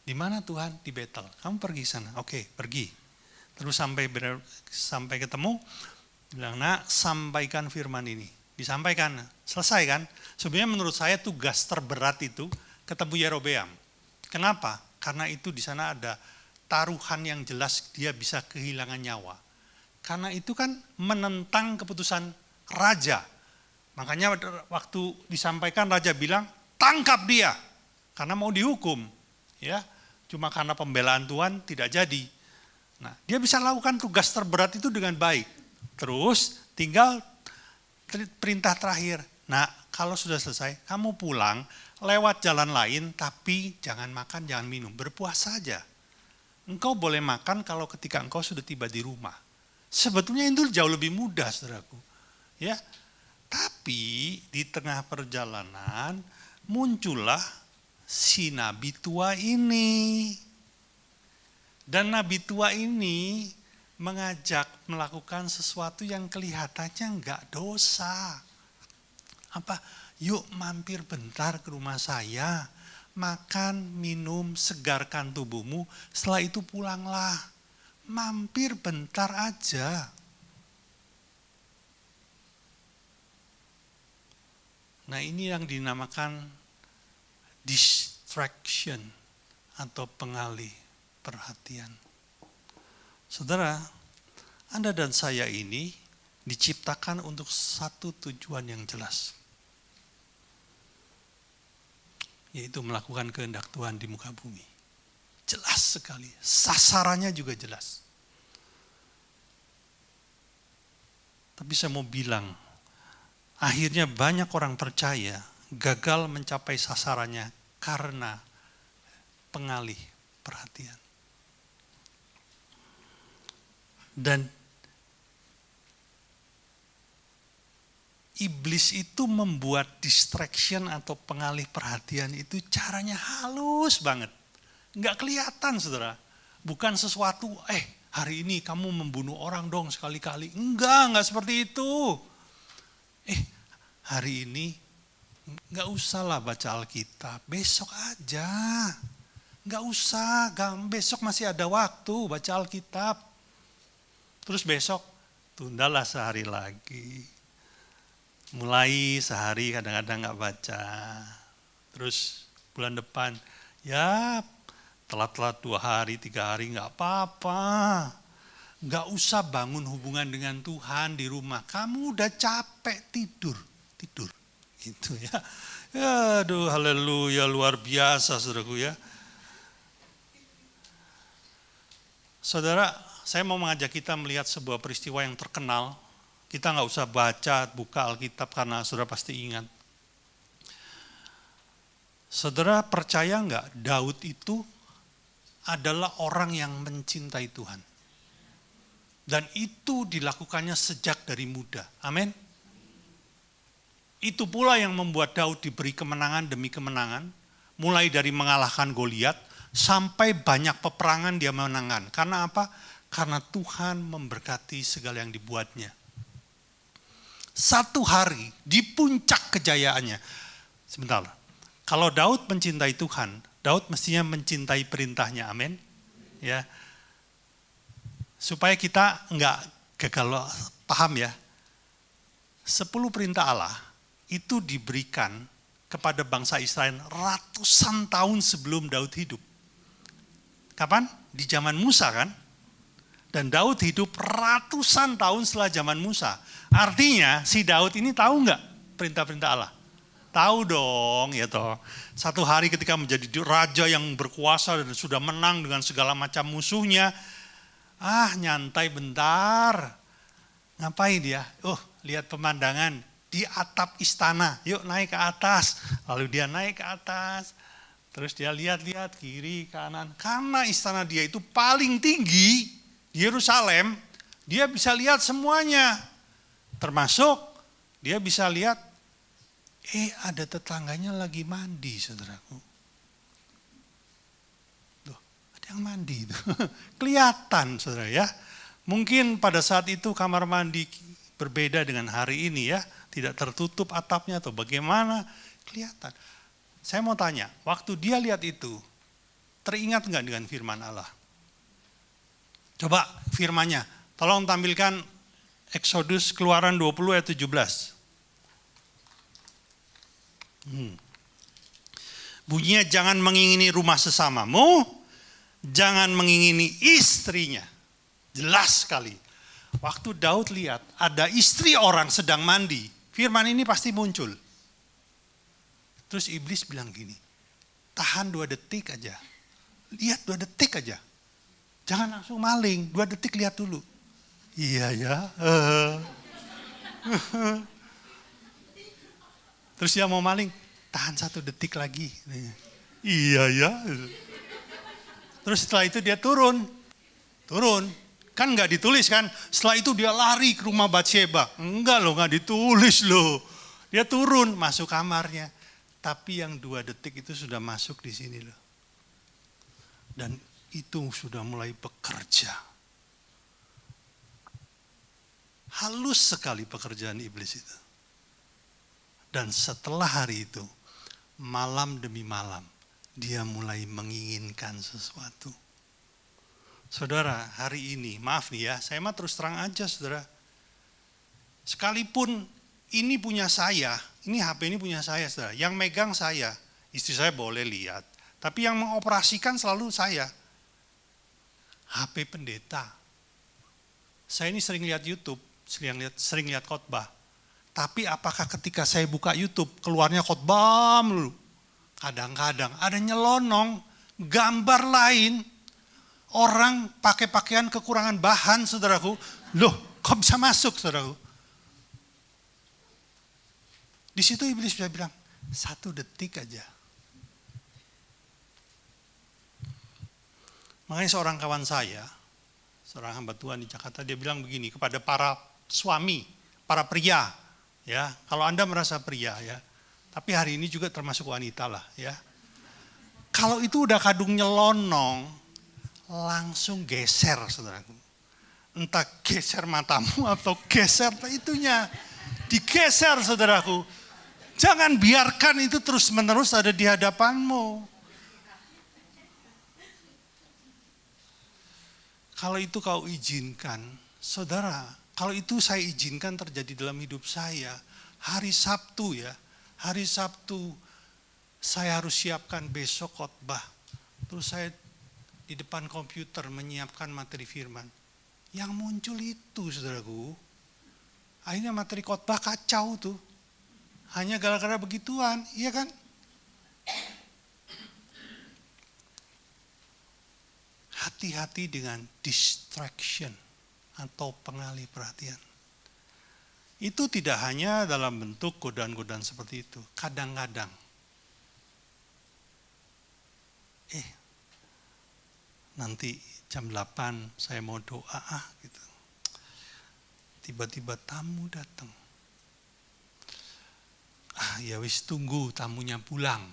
Di mana Tuhan? Di Betel. Kamu pergi sana, oke pergi. Terus sampai ketemu, bilang nak sampaikan firman ini. Disampaikan, selesai kan? Sebenarnya menurut saya tugas terberat itu ketemu Yerobeam. Kenapa? Karena itu di sana ada taruhan yang jelas dia bisa kehilangan nyawa. Karena itu kan menentang keputusan raja. Makanya waktu disampaikan raja bilang, tangkap dia. Karena mau dihukum. Ya, cuma karena pembelaan Tuhan tidak jadi. Nah, dia bisa lakukan tugas terberat itu dengan baik. Terus tinggal perintah terakhir. Nah, kalau sudah selesai, kamu pulang lewat jalan lain, tapi jangan makan, jangan minum, berpuasa saja. Engkau boleh makan kalau ketika engkau sudah tiba di rumah. Sebetulnya itu jauh lebih mudah, saudaraku. Ya, tapi di tengah perjalanan muncullah si nabi tua ini. Dan nabi tua ini mengajak melakukan sesuatu yang kelihatannya enggak dosa. Apa? Yuk mampir bentar ke rumah saya, makan, minum, segarkan tubuhmu, setelah itu pulanglah. Mampir bentar aja. Nah ini yang dinamakan distraction atau pengalih perhatian. Saudara, Anda dan saya ini diciptakan untuk satu tujuan yang jelas. Yaitu melakukan kehendak Tuhan di muka bumi. Jelas sekali, sasarannya juga jelas. Tapi saya mau bilang, akhirnya banyak orang percaya gagal mencapai sasarannya karena pengalih perhatian. Dan iblis itu membuat distraction atau pengalih perhatian itu caranya halus banget. Enggak kelihatan saudara. Bukan sesuatu, hari ini kamu membunuh orang dong sekali-kali. Enggak seperti itu. Hari ini enggak usahlah baca Alkitab. Besok aja. Enggak usah, besok masih ada waktu baca Alkitab. Terus besok, tundalah sehari lagi. Mulai sehari kadang-kadang gak baca. Terus bulan depan, ya telat-telat 2 hari, 3 hari gak apa-apa. Gak usah bangun hubungan dengan Tuhan di rumah. Kamu udah capek tidur. Gitu ya. Aduh, haleluya, luar biasa saudaraku ya. Saudara, saya mau mengajak kita melihat sebuah peristiwa yang terkenal. Kita nggak usah baca, buka Alkitab karena saudara pasti ingat. Saudara percaya nggak Daud itu adalah orang yang mencintai Tuhan. Dan itu dilakukannya sejak dari muda. Amin. Itu pula yang membuat Daud diberi kemenangan demi kemenangan. Mulai dari mengalahkan Goliat sampai banyak peperangan dia menangkan. Karena apa? Karena Tuhan memberkati segala yang dibuatnya. Satu hari di puncak kejayaannya. Sebentar. Kalau Daud mencintai Tuhan, Daud mestinya mencintai perintahnya. Amin. Ya. Supaya kita enggak gagal paham ya. 10 perintah Allah itu diberikan kepada bangsa Israel ratusan tahun sebelum Daud hidup. Kapan? Di zaman Musa kan? Dan Daud hidup ratusan tahun setelah zaman Musa. Artinya si Daud ini tahu enggak perintah-perintah Allah? Tahu dong ya toh. Satu hari ketika menjadi raja yang berkuasa dan sudah menang dengan segala macam musuhnya, nyantai bentar. Ngapain dia? Lihat pemandangan di atap istana. Yuk naik ke atas. Lalu dia naik ke atas. Terus dia lihat-lihat kiri, kanan. Karena istana dia itu paling tinggi di Yerusalem, dia bisa lihat semuanya. Termasuk dia bisa lihat, ada tetangganya lagi mandi, saudaraku. Yang mandi itu. Kelihatan saudara ya. Mungkin pada saat itu kamar mandi berbeda dengan hari ini ya. Tidak tertutup atapnya atau bagaimana. Kelihatan. Saya mau tanya, waktu dia lihat itu, teringat enggak dengan firman Allah? Coba firmannya. Tolong tampilkan Exodus Keluaran 20 ayat 17. Bunyinya, jangan mengingini rumah sesamamu, jangan mengingini istrinya. Jelas sekali. Waktu Daud lihat ada istri orang sedang mandi, firman ini pasti muncul. Terus iblis bilang gini, tahan 2 detik aja. Lihat 2 detik aja. Jangan langsung maling, 2 detik lihat dulu. Iya ya. Terus dia mau maling, tahan 1 detik lagi. Iya ya. Terus setelah itu dia turun. Kan nggak ditulis kan. Setelah itu dia lari ke rumah Batsheba. Enggak loh, nggak ditulis loh. Dia turun masuk kamarnya. Tapi yang 2 detik itu sudah masuk di sini loh. Dan itu sudah mulai bekerja. Halus sekali pekerjaan iblis itu. Dan setelah hari itu, malam demi malam, dia mulai menginginkan sesuatu. Saudara, hari ini, maaf nih ya, saya mah terus terang aja saudara. Sekalipun ini punya saya, ini HP ini punya saya saudara. Yang megang saya, istri saya boleh lihat. Tapi yang mengoperasikan selalu saya. HP pendeta. Saya ini sering lihat YouTube, sering lihat khotbah. Tapi apakah ketika saya buka YouTube, keluarnya khotbah melulu? Kadang-kadang ada nyelonong, gambar lain, orang pakai pakaian kekurangan bahan, saudaraku. Loh, kok bisa masuk, saudaraku? Di situ iblis bisa bilang, 1 detik aja. Makanya seorang kawan saya, seorang hamba Tuhan di Jakarta, dia bilang begini kepada para suami, para pria, ya, kalau Anda merasa pria, ya, tapi hari ini juga termasuk wanita lah, ya. Kalau itu udah kadung nyelonong, langsung geser, saudaraku. Entah geser matamu atau geser itunya. Digeser, saudaraku. Jangan biarkan itu terus-menerus ada di hadapanmu. Kalau itu kau izinkan, saudara, kalau itu saya izinkan terjadi dalam hidup saya, hari Sabtu ya, hari Sabtu saya harus siapkan besok khotbah. Terus saya di depan komputer menyiapkan materi firman. Yang muncul itu, saudaraku, akhirnya materi khotbah kacau tuh. Hanya gara-gara begituan, iya kan? Hati-hati dengan distraction atau pengalih perhatian. Itu tidak hanya dalam bentuk godaan-godaan seperti itu. Kadang-kadang, nanti jam 8 saya mau doa gitu. Tiba-tiba tamu datang. Ya wis tunggu tamunya pulang.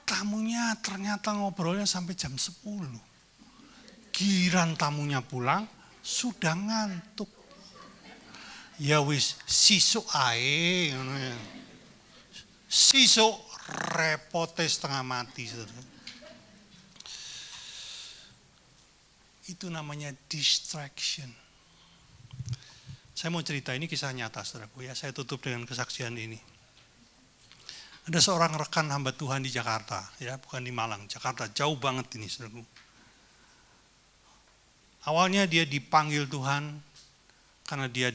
Tamunya ternyata ngobrolnya sampai jam 10. Giran tamunya pulang, sudah ngantuk. Ya wis sisuk ae ngono ya. Sisuk repote setengah mati. Saudara. Itu namanya distraction. Saya mau cerita, ini kisah nyata saudaraku ya. Saya tutup dengan kesaksian ini. Ada seorang rekan hamba Tuhan di Jakarta, ya, bukan di Malang, Jakarta, jauh banget ini saudaraku. Awalnya dia dipanggil Tuhan karena dia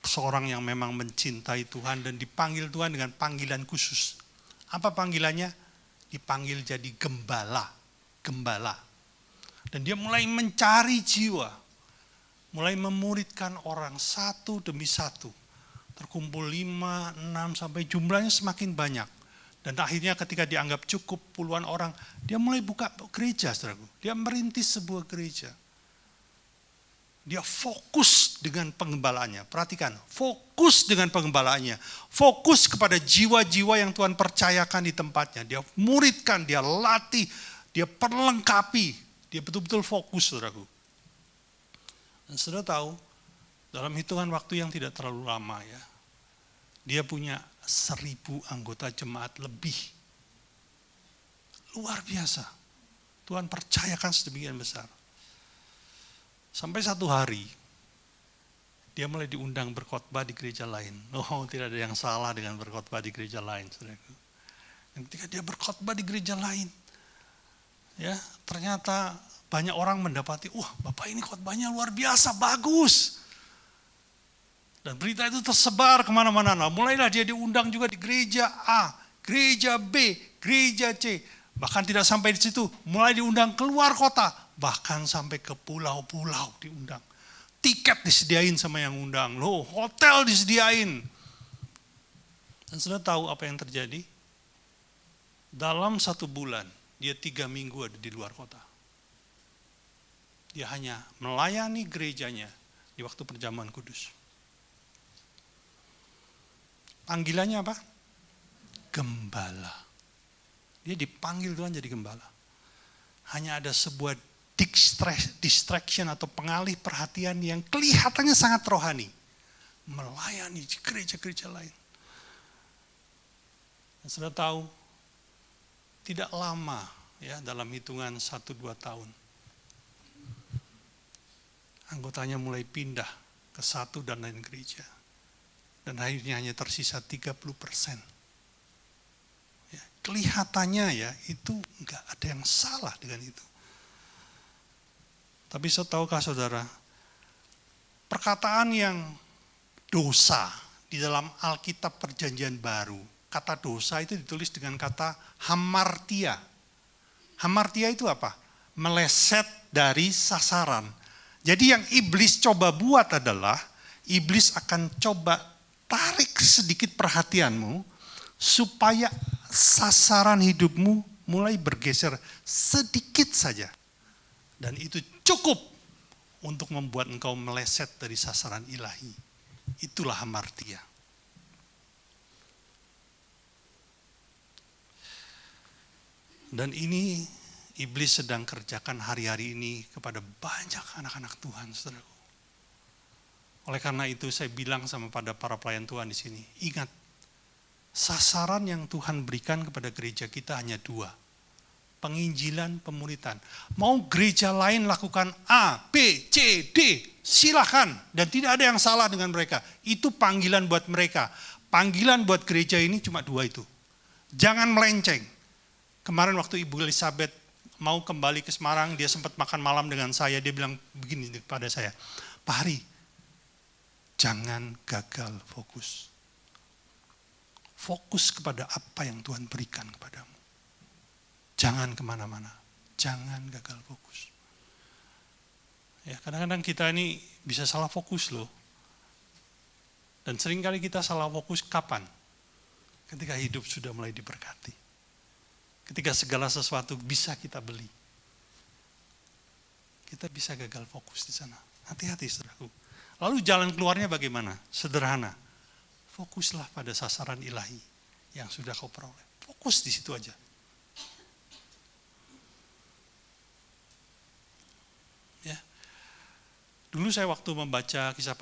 seorang yang memang mencintai Tuhan dan dipanggil Tuhan dengan panggilan khusus. Apa panggilannya? Dipanggil jadi gembala. Dan dia mulai mencari jiwa, mulai memuridkan orang satu demi satu. Terkumpul 5, 6 sampai jumlahnya semakin banyak. Dan akhirnya ketika dianggap cukup puluhan orang, dia mulai buka gereja, saudaraku. Dia merintis sebuah gereja. Dia fokus dengan pengembalaannya. Perhatikan, fokus dengan pengembalaannya. Fokus kepada jiwa-jiwa yang Tuhan percayakan di tempatnya. Dia muridkan, dia latih, dia perlengkapi. Dia betul-betul fokus, saudaraku. Dan saudara tahu, dalam hitungan waktu yang tidak terlalu lama ya, dia punya 1.000 anggota jemaat lebih. Luar biasa. Tuhan percayakan sedemikian besar. Sampai satu hari, dia mulai diundang berkhotbah di gereja lain. Oh, tidak ada yang salah dengan berkhotbah di gereja lain, saudaraku. Dan ketika dia berkhotbah di gereja lain, ya ternyata banyak orang mendapati, wah Bapak ini khotbahnya luar biasa, bagus. Dan berita itu tersebar kemana-mana. Nah, mulailah dia diundang juga di gereja A, gereja B, gereja C. Bahkan tidak sampai di situ, mulai diundang keluar kota. Bahkan sampai ke pulau-pulau diundang. Tiket disediain sama yang undang. Loh, hotel disediain. Dan sudah tahu apa yang terjadi? Dalam 1 bulan, dia 3 minggu ada di luar kota. Dia hanya melayani gerejanya di waktu perjamuan kudus. Panggilannya apa? Gembala. Dia dipanggil Tuhan jadi gembala. Hanya ada sebuah distraction atau pengalih perhatian yang kelihatannya sangat rohani. Melayani di gereja-gereja lain. Dan sudah tahu, tidak lama ya dalam hitungan 1-2 tahun. Anggotanya mulai pindah ke satu dan lain gereja. Dan akhirnya hanya tersisa 30%. Ya, kelihatannya ya itu enggak ada yang salah dengan itu. Tapi tahukah saudara, perkataan yang dosa di dalam Alkitab Perjanjian Baru, kata dosa itu ditulis dengan kata hamartia. Hamartia itu apa? Meleset dari sasaran. Jadi yang iblis coba buat adalah, iblis akan coba tarik sedikit perhatianmu, supaya sasaran hidupmu mulai bergeser sedikit saja. Dan itu cukup untuk membuat engkau meleset dari sasaran ilahi. Itulah hamartia. Dan ini iblis sedang kerjakan hari-hari ini kepada banyak anak-anak Tuhan, saudaraku. Oleh karena itu saya bilang sama pada para pelayan Tuhan di sini, ingat, sasaran yang Tuhan berikan kepada gereja kita hanya 2. Penginjilan, pemuritan. Mau gereja lain lakukan A, B, C, D, silakan. Dan tidak ada yang salah dengan mereka. Itu panggilan buat mereka. Panggilan buat gereja ini cuma 2 itu. Jangan melenceng. Kemarin waktu Ibu Elizabeth mau kembali ke Semarang, dia sempat makan malam dengan saya. Dia bilang begini kepada saya, Pak Hari, jangan gagal fokus. Fokus kepada apa yang Tuhan berikan kepadamu. Jangan kemana-mana. Jangan gagal fokus. Ya, kadang-kadang kita ini bisa salah fokus loh. Dan seringkali kita salah fokus kapan? Ketika hidup sudah mulai diberkati. Ketika segala sesuatu bisa kita beli. Kita bisa gagal fokus di sana. Hati-hati saudaraku. Lalu jalan keluarnya bagaimana? Sederhana. Fokuslah pada sasaran ilahi yang sudah kau peroleh. Fokus di situ aja. Ya. Dulu saya waktu membaca kisah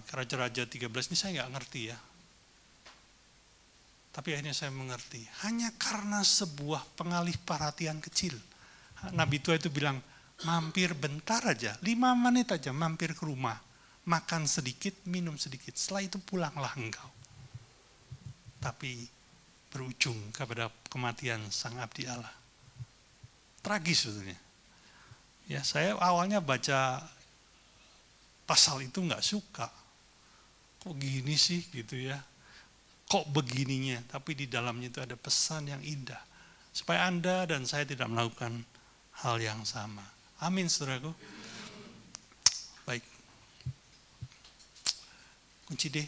Raja-Raja 13 ini saya nggak ngerti ya. Tapi akhirnya saya mengerti. Hanya karena sebuah pengalih perhatian kecil. Nabi tua itu bilang, mampir bentar aja, 5 menit aja mampir ke rumah. Makan sedikit, minum sedikit. Setelah itu pulanglah engkau. Tapi berujung kepada kematian sang abdi Allah. Tragis sebetulnya. Ya, saya awalnya baca pasal itu nggak suka. Kok gini sih gitu ya. Kok begininya. Tapi di dalamnya itu ada pesan yang indah. Supaya Anda dan saya tidak melakukan hal yang sama. Amin saudaraku. Baik. Kunci D.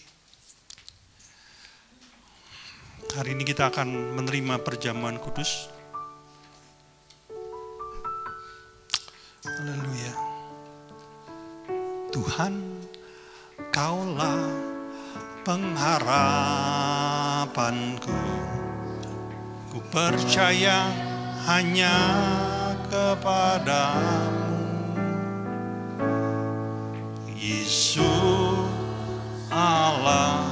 Hari ini kita akan menerima perjamuan kudus. Haleluya. Tuhan, Kaulah pengharapanku. Ku percaya hanya kepadamu. Yesus Allah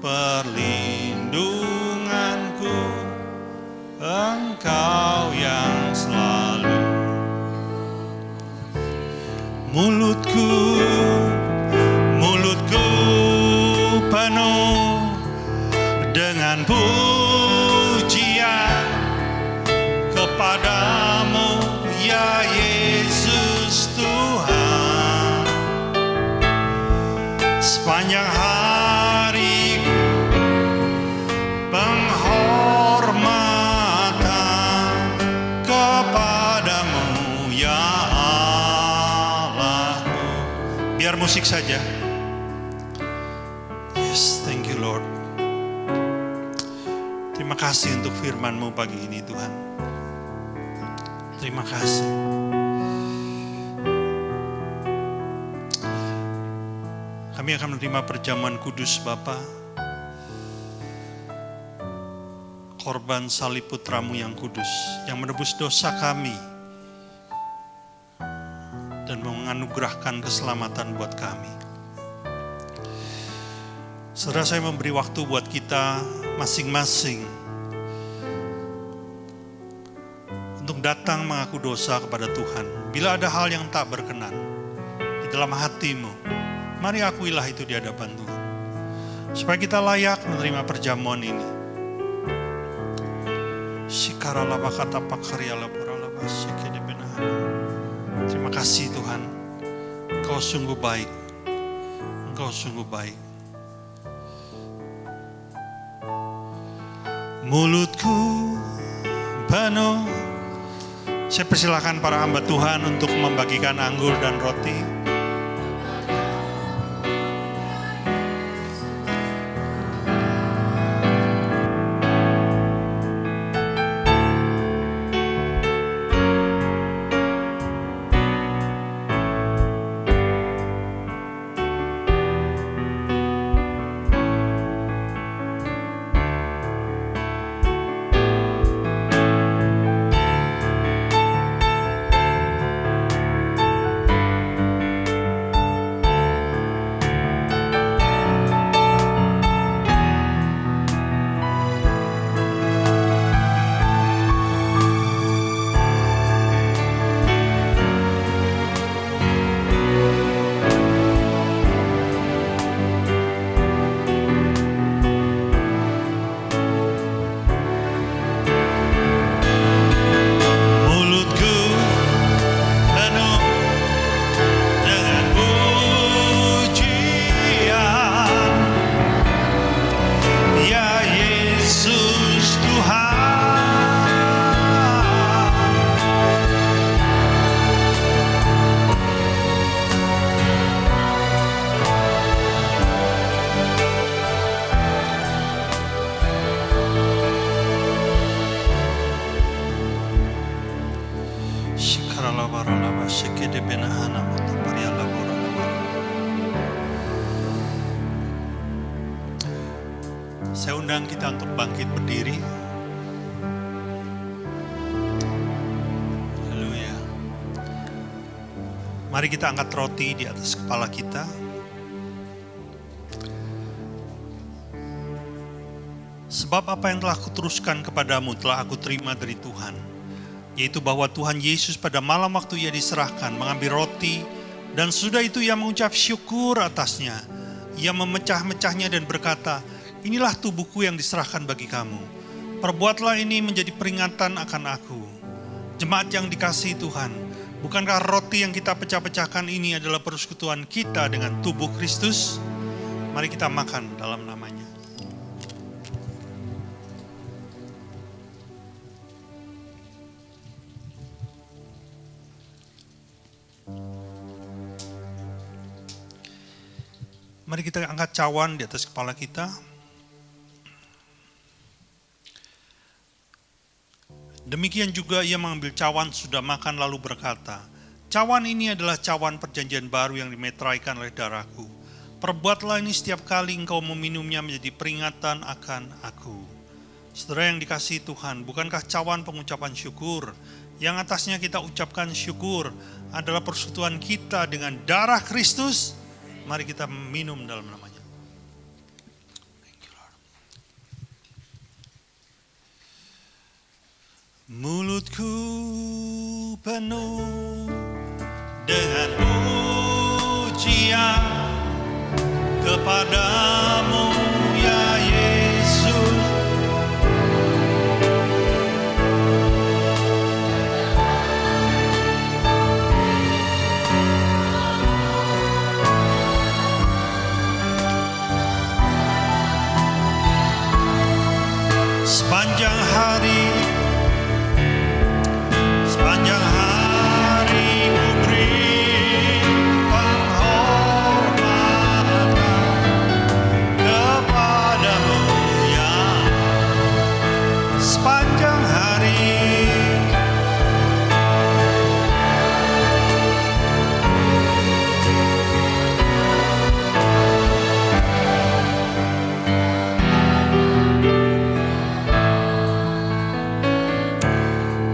perlindunganku, Engkau yang selalu. Mulutku penuh dengan pujian kepadamu ya Yesus Tuhan. Sepanjang hari penghormatan kepadamu ya Allahku. Biar musik saja. Yes, thank you Lord. Terima kasih untuk firman-Mu pagi ini Tuhan. Terima kasih. Kami akan menerima perjamuan kudus Bapa. Korban salib putra-Mu yang kudus, yang menebus dosa kami dan menganugerahkan keselamatan buat kami. Saudara, saya memberi waktu buat kita masing-masing untuk datang mengaku dosa kepada Tuhan. Bila ada hal yang tak berkenan di dalam hatimu, mari akuilah itu di hadapan Tuhan. Supaya kita layak menerima perjamuan ini. Terima kasih Tuhan. Engkau sungguh baik. Engkau sungguh baik. Mulutku penuh. Saya persilakan para hamba Tuhan untuk membagikan anggur dan roti. Saya undang kita untuk bangkit berdiri. Haleluya. Mari kita angkat roti di atas kepala kita. Sebab apa yang telah kuteruskan kepadamu telah aku terima dari Tuhan, yaitu bahwa Tuhan Yesus pada malam waktu ia diserahkan mengambil roti, dan sudah itu ia mengucap syukur atasnya. Ia memecah-mecahnya dan berkata, inilah tubuhku yang diserahkan bagi kamu. Perbuatlah ini menjadi peringatan akan aku. Jemaat yang dikasihi Tuhan, bukankah roti yang kita pecah-pecahkan ini adalah persekutuan kita dengan tubuh Kristus? Mari kita makan dalam namanya. Mari kita angkat cawan di atas kepala kita. Demikian juga ia mengambil cawan sudah makan lalu berkata, cawan ini adalah cawan perjanjian baru yang dimeteraikan oleh darahku. Perbuatlah ini setiap kali engkau meminumnya menjadi peringatan akan aku. Saudara yang dikasihi Tuhan, bukankah cawan pengucapan syukur yang atasnya kita ucapkan syukur adalah persekutuan kita dengan darah Kristus? Mari kita minum dalam namanya. Mulutku penuh dengan pujian kepadamu ya Yesus. Sepanjang hari ku beri penghormatan kepadamu ya. Sepanjang hari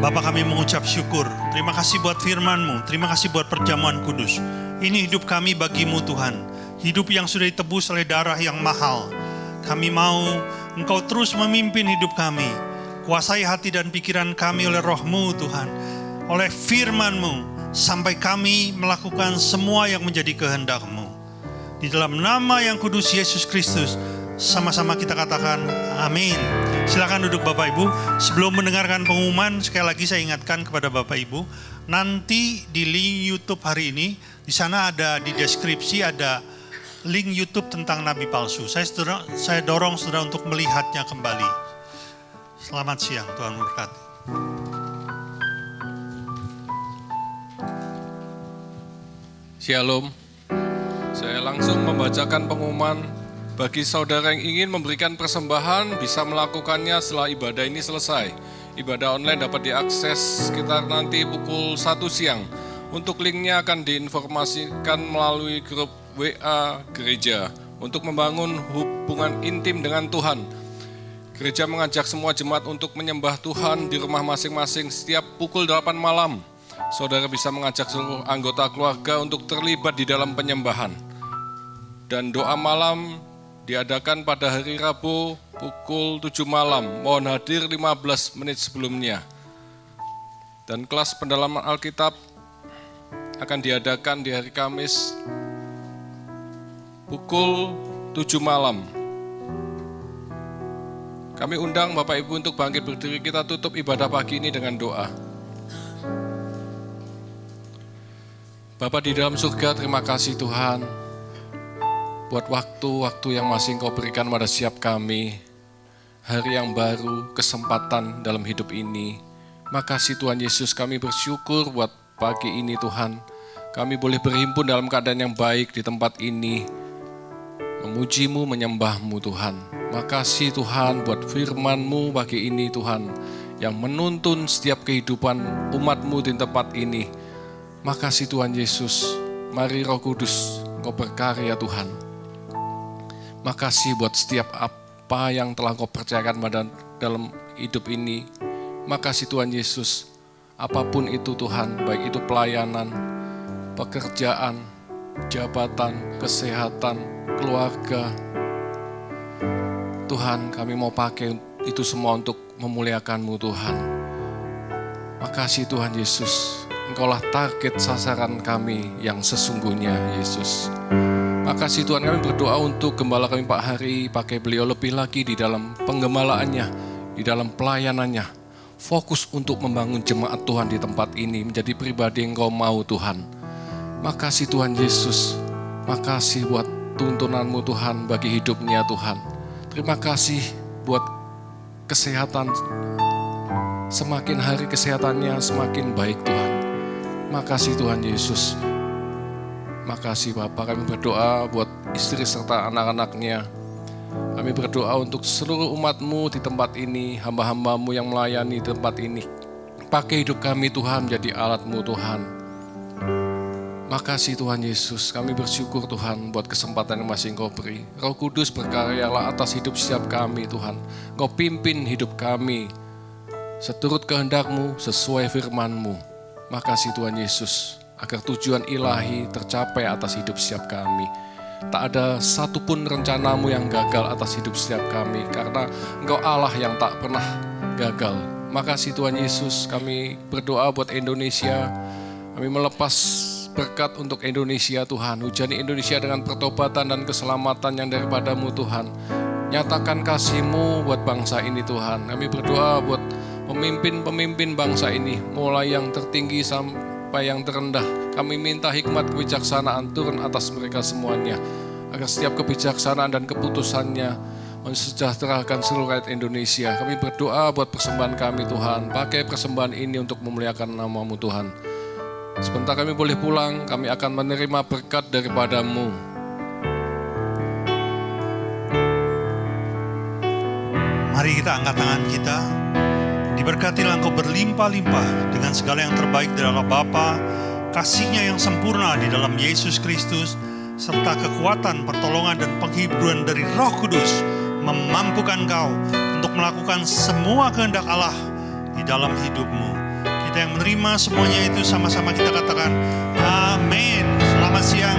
Bapa, kami mengucap syukur. Terima kasih buat firman-Mu. Terima kasih buat perjamuan kudus. Ini hidup kami bagimu Tuhan. Hidup yang sudah ditebus oleh darah yang mahal. Kami mau Engkau terus memimpin hidup kami. Kuasai hati dan pikiran kami oleh roh-Mu Tuhan. Oleh firman-Mu. Sampai kami melakukan semua yang menjadi kehendak-Mu. Di dalam nama yang kudus Yesus Kristus. Sama-sama kita katakan amin. Silakan duduk Bapak Ibu. Sebelum mendengarkan pengumuman, sekali lagi saya ingatkan kepada Bapak Ibu, nanti di link YouTube hari ini, di sana ada di deskripsi ada link YouTube tentang nabi palsu. Saya dorong saudara untuk melihatnya kembali. Selamat siang, Tuhan memberkati. Shalom. Saya langsung membacakan pengumuman. Bagi saudara yang ingin memberikan persembahan, bisa melakukannya setelah ibadah ini selesai. Ibadah online dapat diakses sekitar nanti pukul 1 siang. Untuk linknya akan diinformasikan melalui grup WA gereja untuk membangun hubungan intim dengan Tuhan. Gereja mengajak semua jemaat untuk menyembah Tuhan di rumah masing-masing setiap pukul 8 malam. Saudara bisa mengajak seluruh anggota keluarga untuk terlibat di dalam penyembahan. Dan doa malam diadakan pada hari Rabu pukul 7 malam. Mohon hadir 15 menit sebelumnya. Dan kelas pendalaman Alkitab akan diadakan di hari Kamis pukul 7 malam. Kami undang Bapak Ibu untuk bangkit berdiri. Kita tutup ibadah pagi ini dengan doa. Bapa di dalam surga, terima kasih Tuhan buat waktu-waktu yang masih Engkau berikan pada setiap kami. Hari yang baru, kesempatan dalam hidup ini. Makasih Tuhan Yesus, kami bersyukur buat pagi ini Tuhan. Kami boleh berhimpun dalam keadaan yang baik di tempat ini. Memuji-Mu, menyembah-Mu Tuhan. Makasih Tuhan buat firman-Mu pagi ini Tuhan. Yang menuntun setiap kehidupan umat-Mu di tempat ini. Makasih Tuhan Yesus. Mari Roh Kudus, Engkau berkarya Tuhan. Makasih buat setiap apa yang telah Engkau percayakan pada dalam hidup ini. Makasih Tuhan Yesus, apapun itu Tuhan, baik itu pelayanan, pekerjaan, jabatan, kesehatan, keluarga. Tuhan, kami mau pakai itu semua untuk memuliakan-Mu Tuhan. Makasih Tuhan Yesus, Engkaulah target sasaran kami yang sesungguhnya Yesus. Makasih Tuhan, kami berdoa untuk gembala kami Pak Hari, pakai beliau lebih lagi di dalam penggembalaannya, di dalam pelayanannya. Fokus untuk membangun jemaat Tuhan di tempat ini, menjadi pribadi yang Engkau mau Tuhan. Makasih Tuhan Yesus, makasih buat tuntunan-Mu Tuhan bagi hidupnya Tuhan. Terima kasih buat kesehatan, semakin hari kesehatannya semakin baik Tuhan. Makasih Tuhan Yesus. Makasih Bapak, kami berdoa buat istri serta anak-anaknya. Kami berdoa untuk seluruh umat-Mu di tempat ini, hamba-hamba-Mu yang melayani di tempat ini. Pakai hidup kami Tuhan menjadi alat-Mu Tuhan. Makasih Tuhan Yesus, kami bersyukur Tuhan buat kesempatan yang masih Engkau beri. Roh Kudus berkaryalah atas hidup setiap kami Tuhan. Engkau pimpin hidup kami seturut kehendak-Mu, sesuai firman-Mu. Makasih Tuhan Yesus, agar tujuan ilahi tercapai atas hidup setiap kami. Tak ada satupun rencana-Mu yang gagal atas hidup setiap kami, karena Engkau Allah yang tak pernah gagal. Makasih Tuhan Yesus, kami berdoa buat Indonesia. Kami melepas berkat untuk Indonesia Tuhan. Hujani Indonesia dengan pertobatan dan keselamatan yang daripada-Mu Tuhan. Nyatakan kasih-Mu buat bangsa ini Tuhan. Kami berdoa buat pemimpin-pemimpin bangsa ini, mulai yang tertinggi sampai yang terendah. Kami minta hikmat kebijaksanaan turun atas mereka semuanya, agar setiap kebijaksanaan dan keputusannya mensejahterakan seluruh rakyat Indonesia. Kami berdoa buat persembahan kami Tuhan. Pakai persembahan ini untuk memuliakan nama-Mu Tuhan. Sebentar kami boleh pulang, kami akan menerima berkat daripada-Mu. Mari kita angkat tangan kita. Diberkatilah Engkau berlimpah-limpah dengan segala yang terbaik dari Allah Bapa, kasih-Nya yang sempurna di dalam Yesus Kristus, serta kekuatan, pertolongan, dan penghiburan dari Roh Kudus memampukan Engkau untuk melakukan semua kehendak Allah di dalam hidupmu. Kita yang menerima semuanya itu sama-sama kita katakan, Amin. Selamat siang.